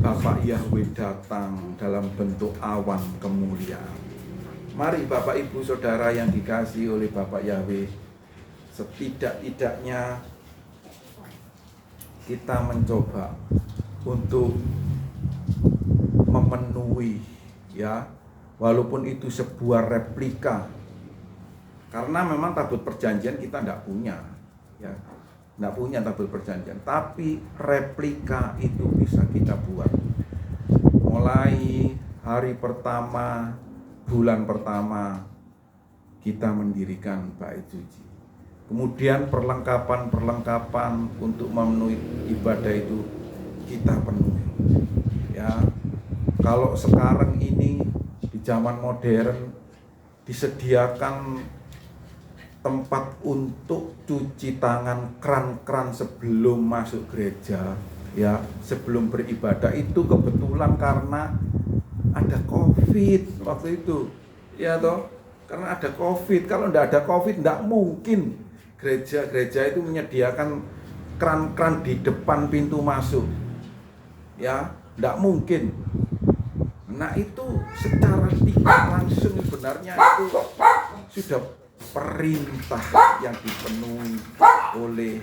[SPEAKER 1] Bapak Yahweh datang dalam bentuk awan kemuliaan. Mari Bapak Ibu Saudara yang dikasihi oleh Bapak Yahweh, setidak-tidaknya kita mencoba untuk memenuhi, ya, walaupun itu sebuah replika. Karena memang tabut perjanjian kita tidak punya, ya. Tidak punya tabut perjanjian, tapi replika itu bisa kita buat. Mulai hari pertama, bulan pertama, kita mendirikan bait suci. Kemudian perlengkapan untuk memenuhi ibadah itu kita penuhi. Ya, kalau sekarang ini di zaman modern disediakan tempat untuk cuci tangan, keran-keran sebelum masuk gereja, ya, sebelum beribadah. Itu kebetulan karena ada COVID waktu itu, ya toh, karena ada COVID. Kalau tidak ada COVID, tidak mungkin gereja-gereja itu menyediakan keran-keran di depan pintu masuk, ya, tidak mungkin. Nah itu secara tidak langsung sebenarnya itu sudah perintah yang dipenuhi oleh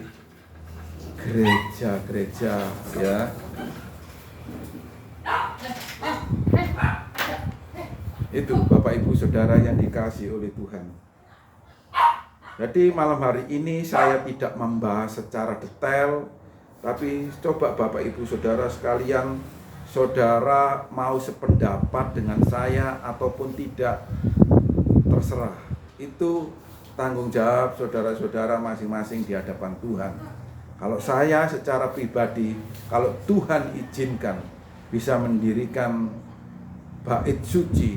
[SPEAKER 1] gereja-gereja, ya. Itu Bapak Ibu Saudara yang dikasihi oleh Tuhan. Jadi malam hari ini saya tidak membahas secara detail, tapi coba Bapak Ibu Saudara sekalian, saudara mau sependapat dengan saya ataupun tidak, terserah. Itu tanggung jawab saudara-saudara masing-masing di hadapan Tuhan. Kalau saya secara pribadi, kalau Tuhan izinkan, bisa mendirikan bait suci,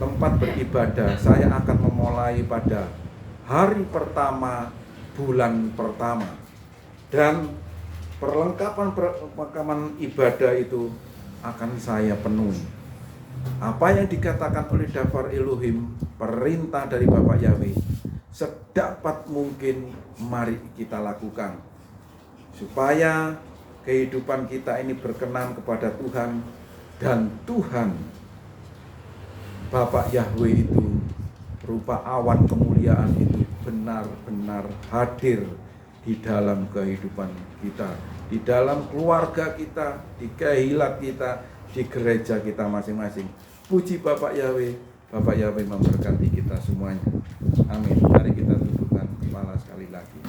[SPEAKER 1] tempat tempat beribadah, saya akan memulai pada hari pertama bulan pertama, dan perlengkapan ibadah itu akan saya penuhi. Apa yang dikatakan oleh Dafar Elohim, perintah dari Bapak Yahweh, sedapat mungkin mari kita lakukan, supaya kehidupan kita ini berkenan kepada Tuhan, dan Tuhan Bapak Yahweh itu berupa awan kemuliaan itu benar-benar hadir di dalam kehidupan kita, di dalam keluarga kita, di kehilat kita, di gereja kita masing-masing. Puji Bapak Yahweh, Bapak Yahweh memberkati kita semuanya. Amin. Mari kita tundukkan kepala sekali lagi.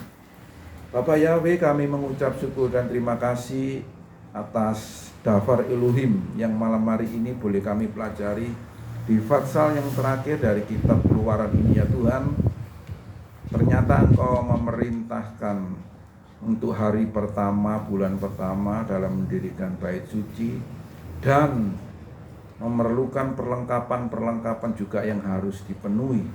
[SPEAKER 1] Bapak Yahweh, kami mengucap syukur dan terima kasih atas Dafar Elohim yang malam hari ini boleh kami pelajari di Fatsal yang terakhir dari kitab Keluaran ini, ya Tuhan. Ternyata Engkau memerintahkan untuk hari pertama, bulan pertama dalam mendirikan bait suci, dan memerlukan perlengkapan-perlengkapan juga yang harus dipenuhi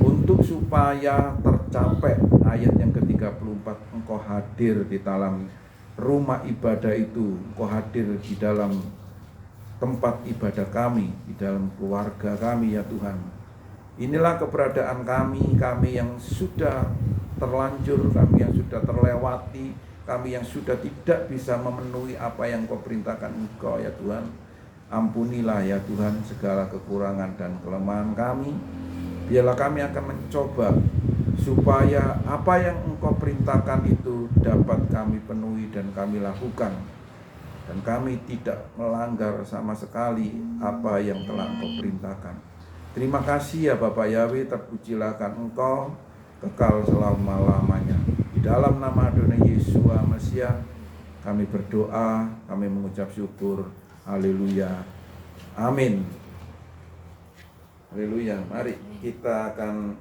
[SPEAKER 1] untuk supaya tercapai ayat yang ke-34, Engkau hadir di dalam rumah ibadah itu, Engkau hadir di dalam tempat ibadah kami, di dalam keluarga kami, ya Tuhan. Inilah keberadaan kami yang sudah terlanjur, kami yang sudah terlewati, kami yang sudah tidak bisa memenuhi apa yang Kau perintahkan Engkau, ya Tuhan. Ampunilah ya Tuhan segala kekurangan dan kelemahan kami. Biarlah kami akan mencoba supaya apa yang Engkau perintahkan itu dapat kami penuhi dan kami lakukan, dan kami tidak melanggar sama sekali apa yang telah Engkau perintahkan. Terima kasih ya Bapak Yahweh, terpujilah Engkau kekal selama-lamanya. Di dalam nama Adonai Yeshua Mesias kami berdoa, kami mengucap syukur. Haleluya. Amin. Haleluya. Mari kita akan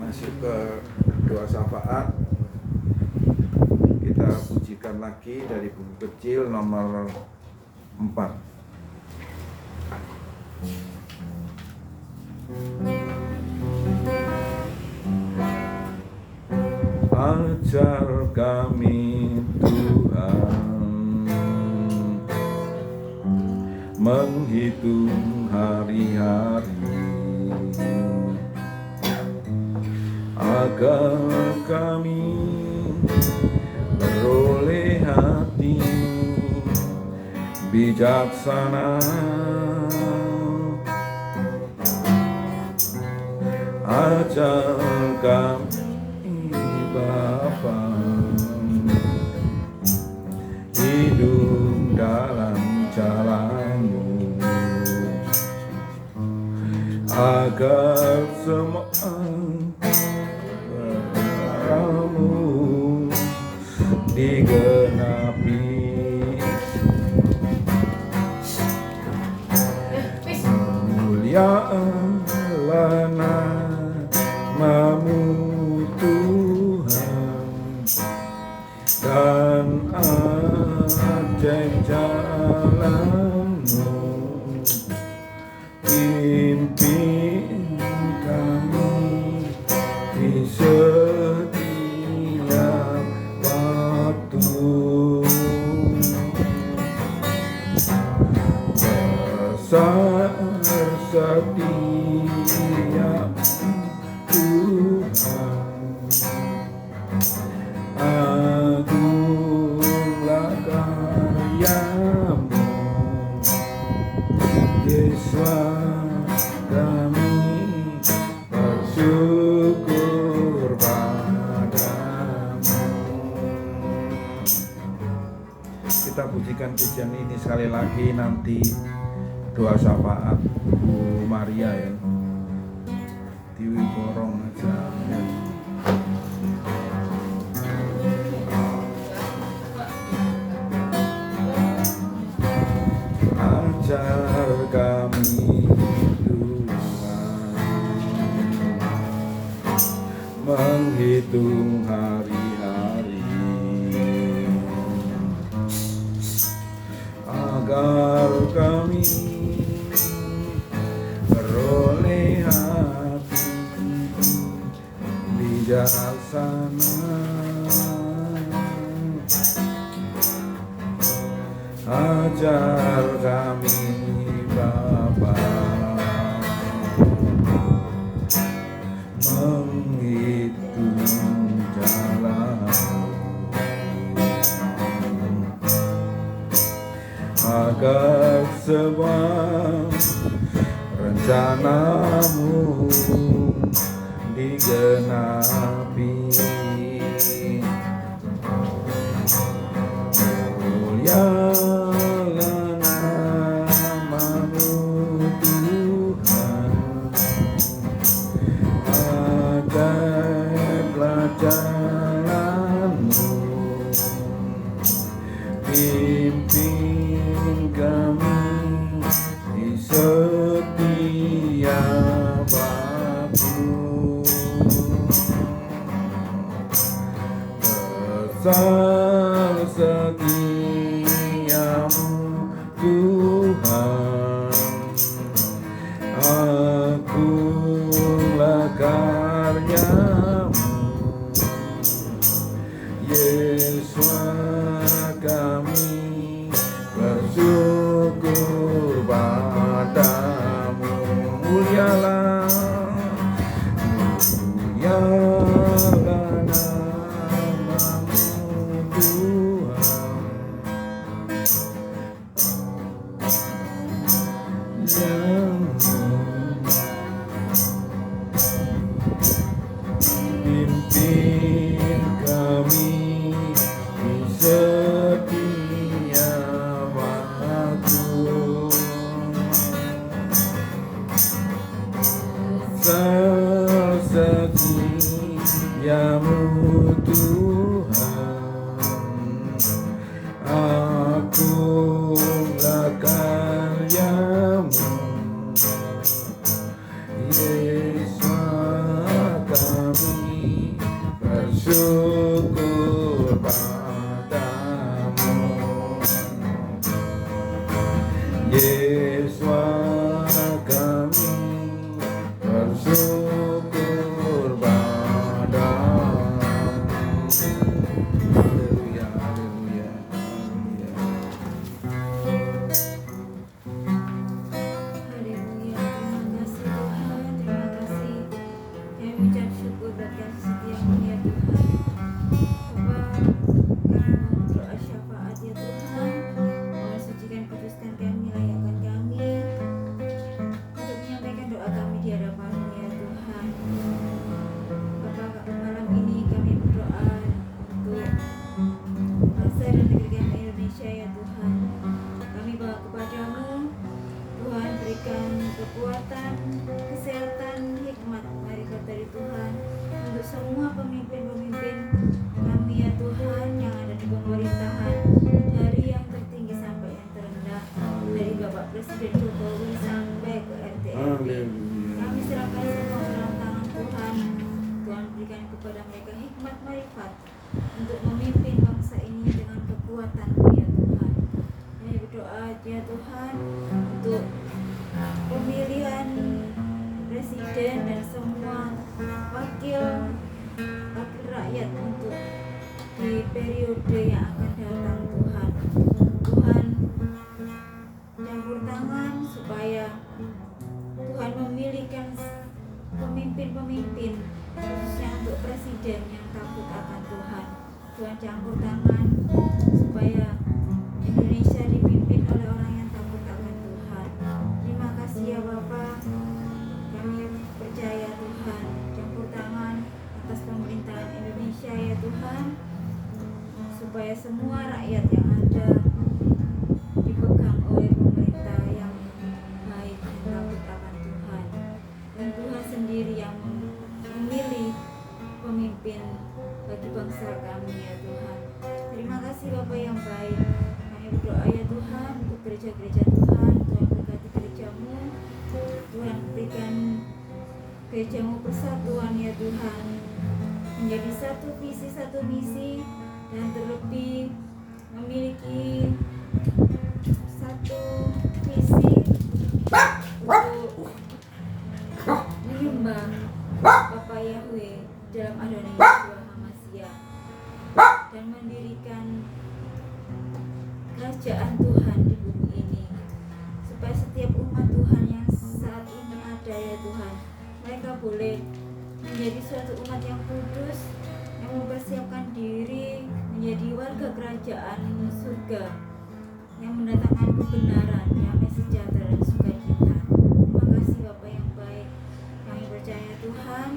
[SPEAKER 1] masuk ke doa syafaat. Kita pujikan lagi dari buku kecil nomor 4. Ajar kami Tuhan menghitung hari-hari, agar kami beroleh hati bijaksana. Ajar kami Bapa hidup dalam jalan-Mu, agar semua perkara-Mu digenapi. Mulialah namamu Tuhan, dan ajaib jalan-Mu. Pimpin kami di setiap waktu, besar setiap Tuhan, agunglah karya-Mu, Yesus kami bersyukur padamu. Kita pujikan pujian ini sekali lagi, nanti doa syafaat Bu Maria ya, diborong aja ya. Ajar kami Tuhan menghitung hari-hari, agar kami ajar kami Bapa menghitung jalan agar semua rencanamu digenapi. Mulialah namamu Tuhan, ajaiblah jalanmu, pimpin kami di setiap waktu. Besar setiamu Tuhan, akulah karyamu, Yesus kami bersyukur padamu. Mulialah namamu Tuhan, yang pimpin kami di setiap waktu. Setiamu Tuhan, akulah karyamu, Yesus kami bersyukur padamu. Yesus kami bersyukur padamu. Haleluya, haleluya, haleluya.
[SPEAKER 3] Haleluya, terima kasih Tuhan, terima kasih. Kami ucap syukur buat kasih setiamu ya Tuhan. Bapa, kami berdoa syafaat ya Tuhan. Mohon sucikan, kuduskan kami, layakkan kami untuk menyampaikan doa kami di hadapan-Mu ya Tuhan. Bapa, malam ini kami berdoa untuk bangsa dan negeri kami Indonesia ya Tuhan. Kami bawa kepadamu, Tuhan, berikan kekuatan, kesehatan, hikmat, marifat dari Tuhan untuk semua pemimpin-pemimpin kami ya Tuhan yang ada di pemerintahan, dari yang tertinggi sampai yang terendah, dari Bapak Presiden Jokowi sampai ke RT RW. Kami serahkan semua ke dalam tangan Tuhan. Tuhan berikan kepada mereka hikmat marifat untuk memimpin bangsa ini dengan kekuatan-Mu ya Tuhan. Kami berdoa ya Tuhan untuk pemilihan presiden dan semua wakil rakyat untuk di periode yang akan datang Tuhan. Tuhan campur tangan supaya Tuhan memilihkan pemimpin-pemimpin khususnya untuk presiden yang takut akan Tuhan. Tuhan campur tangan supaya Indonesia dipimpin oleh orang yang takut akan Tuhan. Terima kasih ya Bapa. Kami percaya Tuhan campur tangan atas pemerintahan Indonesia ya Tuhan, supaya semua rakyat yang ada dipegang oleh pemerintah yang baik dan takut akan Tuhan. Dan Tuhan sendiri yang memilih pemimpin bagi bangsa kami ya Tuhan. Terima kasih Bapa yang baik. Kami berdoa ya Tuhan untuk gereja-gereja Tuhan. Tuhan berkati gereja-Mu. Tuhan berikan gereja-Mu persatuan ya Tuhan, menjadi satu visi, satu misi, dan terlebih memiliki satu visi untuk menyembah Bapa Yahweh dalam Adonai Yeshua HaMashiach dan mendirikan kerajaan Tuhan di bumi ini, supaya setiap umat Tuhan yang saat ini ada ya Tuhan, mereka boleh menjadi suatu umat yang kudus, yang mempersiapkan diri menjadi warga kerajaan surga, yang mendatangkan kebenaran, damai sejahtera dan sukacita. Terima kasih Bapa yang baik. Kami percaya Tuhan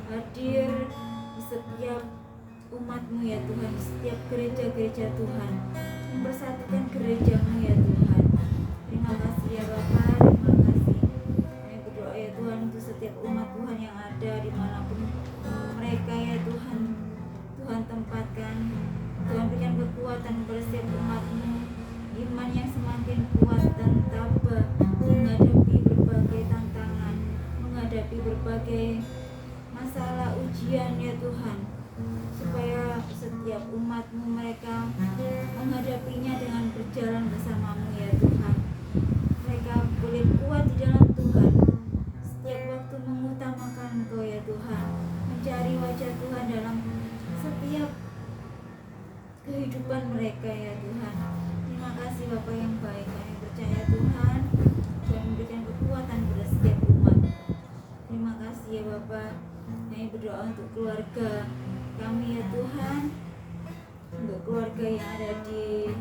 [SPEAKER 3] hadir di setiap umat-Mu ya Tuhan, di setiap gereja-gereja Tuhan, mempersatukan gereja-Mu ya Tuhan. Terima kasih ya Bapa, terima kasih. Kami berdoa ya Tuhan untuk setiap umat Tuhan yang ada dimanapun mereka ya Tuhan. Tuhan tempatkan, Tuhan berikan kekuatan kepada setiap umat-Mu, iman yang semakin kuat dan tabah menghadapi berbagai tantangan, menghadapi berbagai masalah ujian ya Tuhan, supaya setiap umat-Mu mereka menghadapinya dengan berjalan bersama-Mu ya Tuhan. Mereka boleh kuat di dalam Tuhan, setiap waktu mengutamakan Engkau ya Tuhan, mencari wajah Tuhan dalam setiap kehidupan mereka ya Tuhan. Terima kasih Bapa yang baik. Kami percaya Tuhan memberikan kekuatan kepada setiap umat. Terima kasih ya Bapa. Kami berdoa untuk keluarga kami ya Tuhan, untuk keluarga yang ada di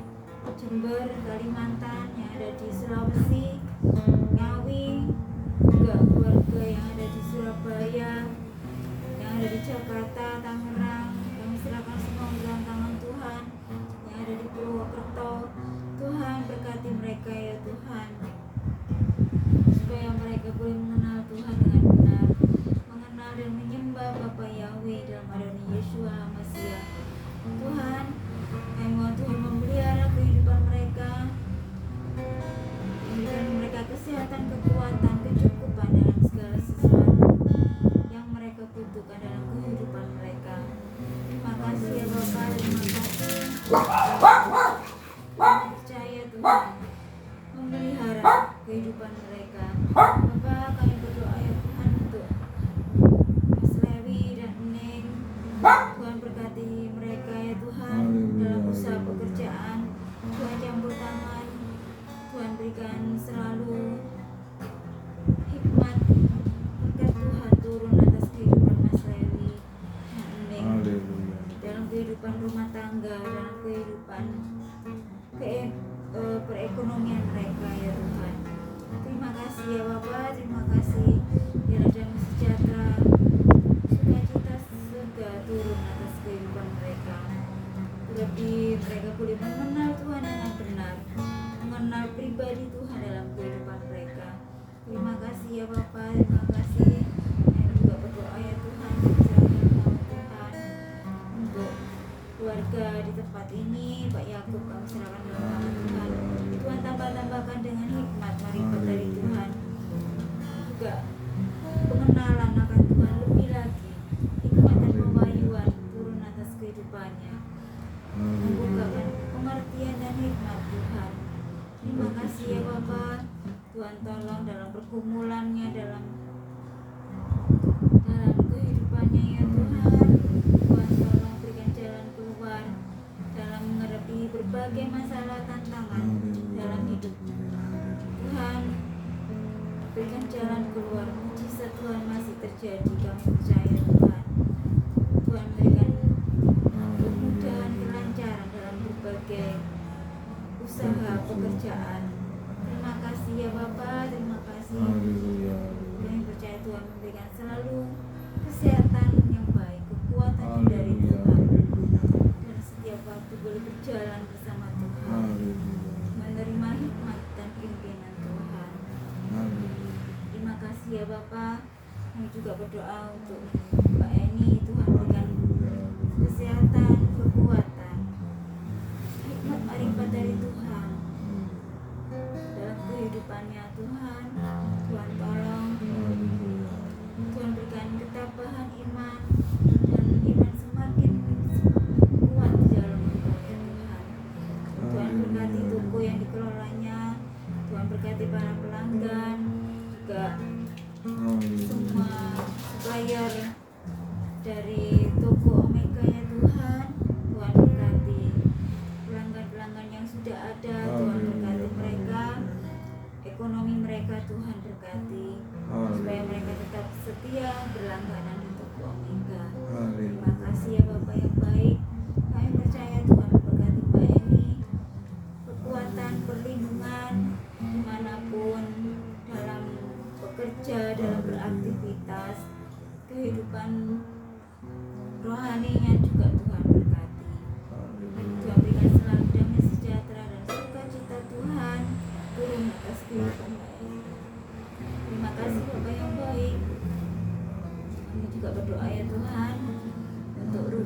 [SPEAKER 3] Jember, Kalimantan, yang ada di Sulawesi, Ngawi, juga keluarga yang ada di Surabaya, yang ada di Jakarta, Tangerang. Kami serahkan semua ke dalam tangan Tuhan. Yang ada di Purwokerto, Tuhan berkati mereka ya Tuhan, supaya mereka boleh mengenal Tuhan dengan benar, mengenal dan menyembah Bapa Yahweh dalam adanya Yeshua Masiah. Tuhan, kami mohon Tuhan memelihara kehidupan mereka, memberikan mereka kesehatan, kekuatan, kecukupan dalam segala sesuatu yang mereka butuhkan dalam kehidupan mereka. Terima kasih ya Bapa, terima kasih. Percaya Tuhan memelihara kehidupan mereka. Bapa, kami berdoa ya Tuhan untuk Mas Lewi dan Neng. Tuhan berkati mereka ya Tuhan dalam usaha pekerjaan. Tuhan campur tangan, Tuhan berikan selalu hikmat, berkat Tuhan turun atas kehidupan Mas Lewi dan Neng, dalam kehidupan rumah tangga, dalam kehidupan perekonomian mereka ya Tuhan. Terima kasih ya Bapa, terima kasih. Biar damai sejahtera, sukacita surga turun atas kehidupan mereka. Terlebih mereka boleh mengenal Tuhan dengan benar, mengenal pribadi Tuhan dalam kehidupan mereka. Terima kasih ya Bapa, terima kasih. Kami juga berdoa ya Tuhan, serahkan nama Tuhan untuk keluarga di tempat ini. Pak Yakub kami serahkan dalam tangan Tuhan. Tuhan tambahkan dengan hikmat marifat dari Tuhan, juga pengenalan akan Tuhan lebih lagi, hikmat dan pewahyuan turun atas kehidupannya, membukakan pengertian dan hikmat Tuhan. Terima kasih ya Bapa. Tuhan tolong dalam pergumulannya, dalam kehidupannya ya Tuhan. Tuhan tolong berikan jalan keluar dalam menghadapi berbagai masalah tantangan dalam hidup. Tuhan berikan jalan keluar, mujizat Tuhan masih terjadi. Kami percaya Tuhan. Tuhan berikan kemudahan, kelancaran dalam berbagai usaha pekerjaan. Terima kasih ya Bapa, terima kasih. Kami percaya Tuhan memberikan selalu kesehatan yang baik, kekuatan yang dari Tuhan, dan setiap waktu boleh berjalan bersama Tuhan, menerima hikmat dan pimpinan Tuhan. Terima kasih ya Bapa. Kami juga berdoa untuk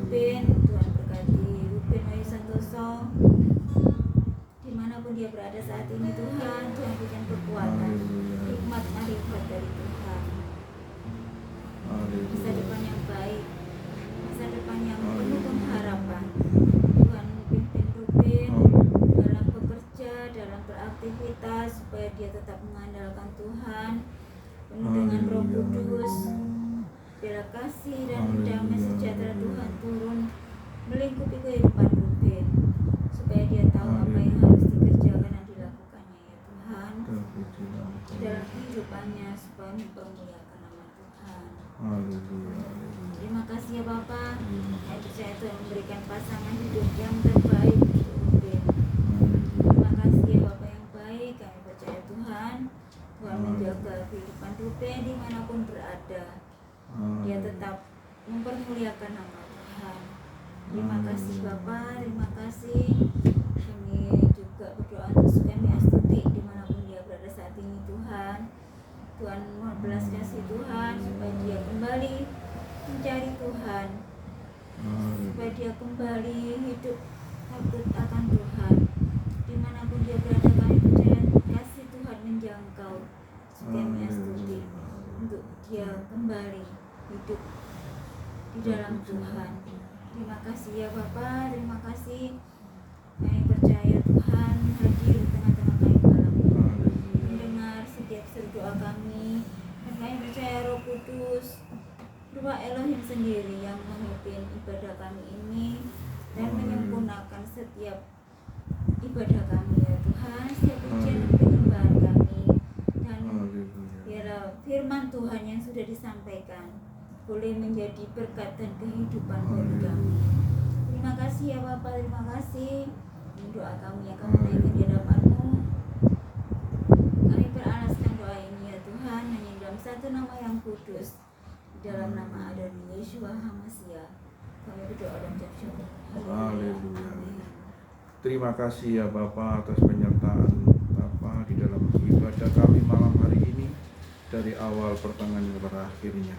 [SPEAKER 3] Ruben, Tuhan berkati Ruben Wahyu Santoso dimanapun dia berada saat ini Tuhan. Tuhan berikan kekuatan, hikmat marifat dari Tuhan, masa depan yang baik, masa depan yang penuh pengharapan. Tuhan pimpin Ruben dalam bekerja, dalam beraktivitas, supaya dia tetap mengandalkan Tuhan, penuh dengan Roh Kudus. Biarlah kasih dan damai sejahtera Tuhan turun melingkupi kehidupan Ruben, supaya dia tahu apa yang harus dikerjakan dan dilakukannya ya Tuhan di dalam kehidupannya, supaya mempermuliakan nama Tuhan. Terima kasih ya Bapak. Saya percaya Tuhan memberikan pasangan hidup yang terbaik untuk Ruben. Terima kasih ya Bapak yang baik. Kami percaya Tuhan menjaga kehidupan Ruben dimanapun berada. Dia tetap mempermuliakan nama Tuhan. Terima kasih Bapak, terima kasih. Kami juga berdoa untuk Sukemi Astuti dimanapun dia berada saat ini Tuhan. Tuhan membelas kasih Tuhan, supaya dia kembali mencari Tuhan, supaya dia kembali hidup takut akan Tuhan. Dimanapun dia berada, kami percaya kasih Tuhan menjangkau Sukemi Astuti untuk dia kembali hidup di dalam Tuhan. Terima kasih ya Bapak, terima kasih. Kami percaya Tuhan hadir di tengah-tengah kami malam ini, mendengar setiap seru doa kami, dan kami percaya Roh Kudus, Ruah Elohim sendiri yang memimpin ibadah kami ini dan menyempurnakan setiap ibadah kami ya Tuhan, setiap ujian dan penyembahan kami. Dan biarlah firman Tuhan yang sudah disampaikan boleh menjadi berkat dan kehidupan bagi kami. Terima kasih ya Bapak, terima kasih. Doa kami yang kami naikkan di hadapan-Mu, kami beralaskan doa ini ya Tuhan hanya dalam satu nama yang kudus, di dalam nama Adonai Yeshua HaMashiach kami berdoa dan ucap syukur.
[SPEAKER 1] Haleluya. Terima kasih ya Bapak atas penyertaan Bapak di dalam ibadah kami malam hari ini, dari awal pertengahan ke berakhirnya.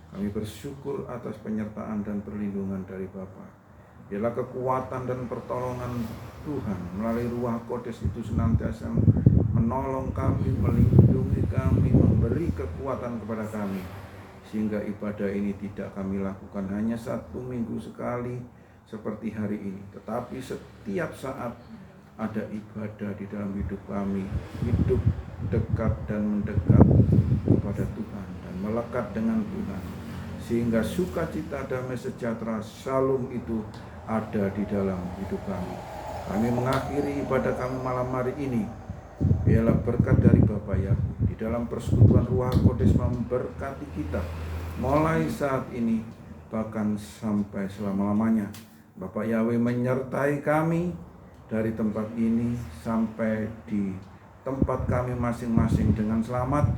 [SPEAKER 1] Kami bersyukur atas penyertaan dan perlindungan dari Bapa. Biarlah kekuatan dan pertolongan Tuhan melalui Ruah Kodes itu senantiasa menolong kami, melindungi kami, memberi kekuatan kepada kami, sehingga ibadah ini tidak kami lakukan hanya 1 minggu sekali seperti hari ini, tetapi setiap saat ada ibadah di dalam hidup kami, hidup dekat dan mendekat kepada Tuhan dan melekat dengan Tuhan, sehingga sukacita, damai sejahtera, shalom itu ada di dalam hidup kami. Kami mengakhiri ibadah kami malam hari ini. Biarlah berkat dari Bapa Yahweh di dalam persekutuan Ruah Kodes memberkati kita mulai saat ini bahkan sampai selama-lamanya. Bapa Yahweh menyertai kami dari tempat ini sampai di tempat kami masing-masing dengan selamat,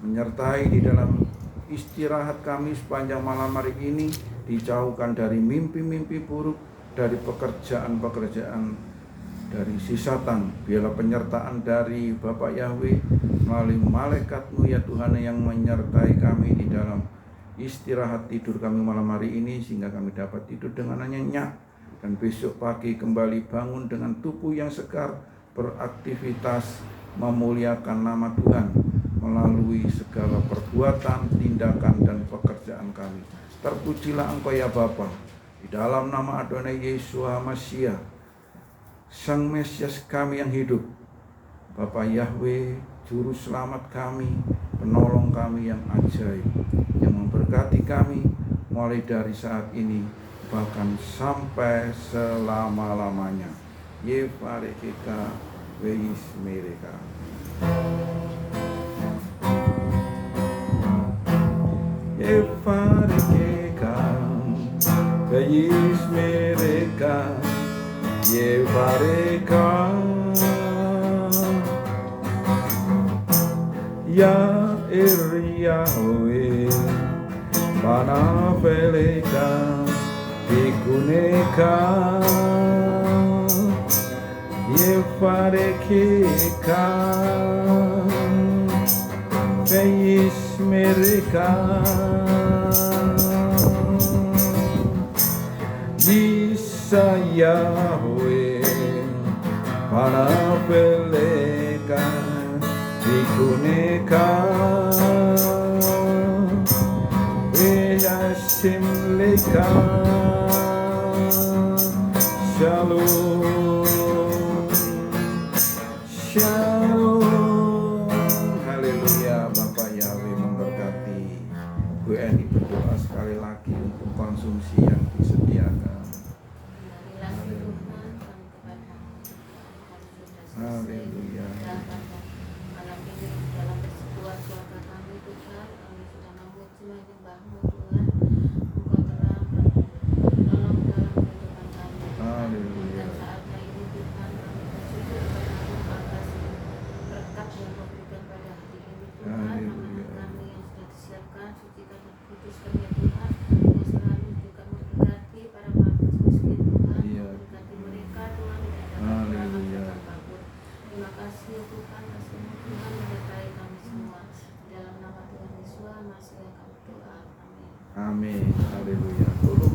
[SPEAKER 1] menyertai di dalam istirahat kami sepanjang malam hari ini, dijauhkan dari mimpi-mimpi buruk, dari pekerjaan-pekerjaan dari si Satan. Biarlah penyertaan dari Bapa Yahweh melalui malaikat-Mu ya Tuhan yang menyertai kami di dalam istirahat tidur kami malam hari ini, sehingga kami dapat tidur dengan nyenyak dan besok pagi kembali bangun dengan tubuh yang segar, beraktivitas memuliakan nama Tuhan melalui segala perbuatan, tindakan, dan pekerjaan kami. Terpujilah Engkau ya Bapa, di dalam nama Adonai Yeshua HaMashiach, Sang Mesias kami yang hidup. Bapa Yahweh, Juru Selamat kami, penolong kami yang ajaib, yang memberkati kami mulai dari saat ini bahkan sampai selama-lamanya. Yevarekeka Veismereka. Yevarekeka Veismereka. Yevareka Ya Yahweh Panafeleka Ikuneka Yevarekeka Veismereka Isa Yahweh panapeleka dikuneka Eyasim leka Shalom Shalom. Haleluya. Bapak Yahweh memberkati. Bu Eni berdoa sekali lagi untuk konsumsi yang disediakan. Haleluya.
[SPEAKER 2] Malam ini dalam persekutuan keluarga kami Tuhan, kami sudah memuji menyembah-Mu Tuhan. Engkau telah menolong dalam kehidupan kami.
[SPEAKER 1] Haleluya.
[SPEAKER 2] Dan saatnya ini Tuhan kami bersyukur kepada-Mu atas berkat yang Kau berikan pada hari ini Tuhan.
[SPEAKER 1] Haleluya.
[SPEAKER 2] Anak-anak kami yang sudah disiapkan, sucikan dan kuduskan ya Tuhan. Kau selalu juga memberkati para pengurus miskin Tuhan.
[SPEAKER 1] Iya.
[SPEAKER 2] Memberkati mereka Tuhan.
[SPEAKER 1] Haleluya.
[SPEAKER 2] Terima kasih Tuhan, kasih-Mu Tuhan menyertai kami semua. Di dalam nama Tuhan Yesus, masih kami doa. Amin.
[SPEAKER 1] Amin. Haleluya. Tolong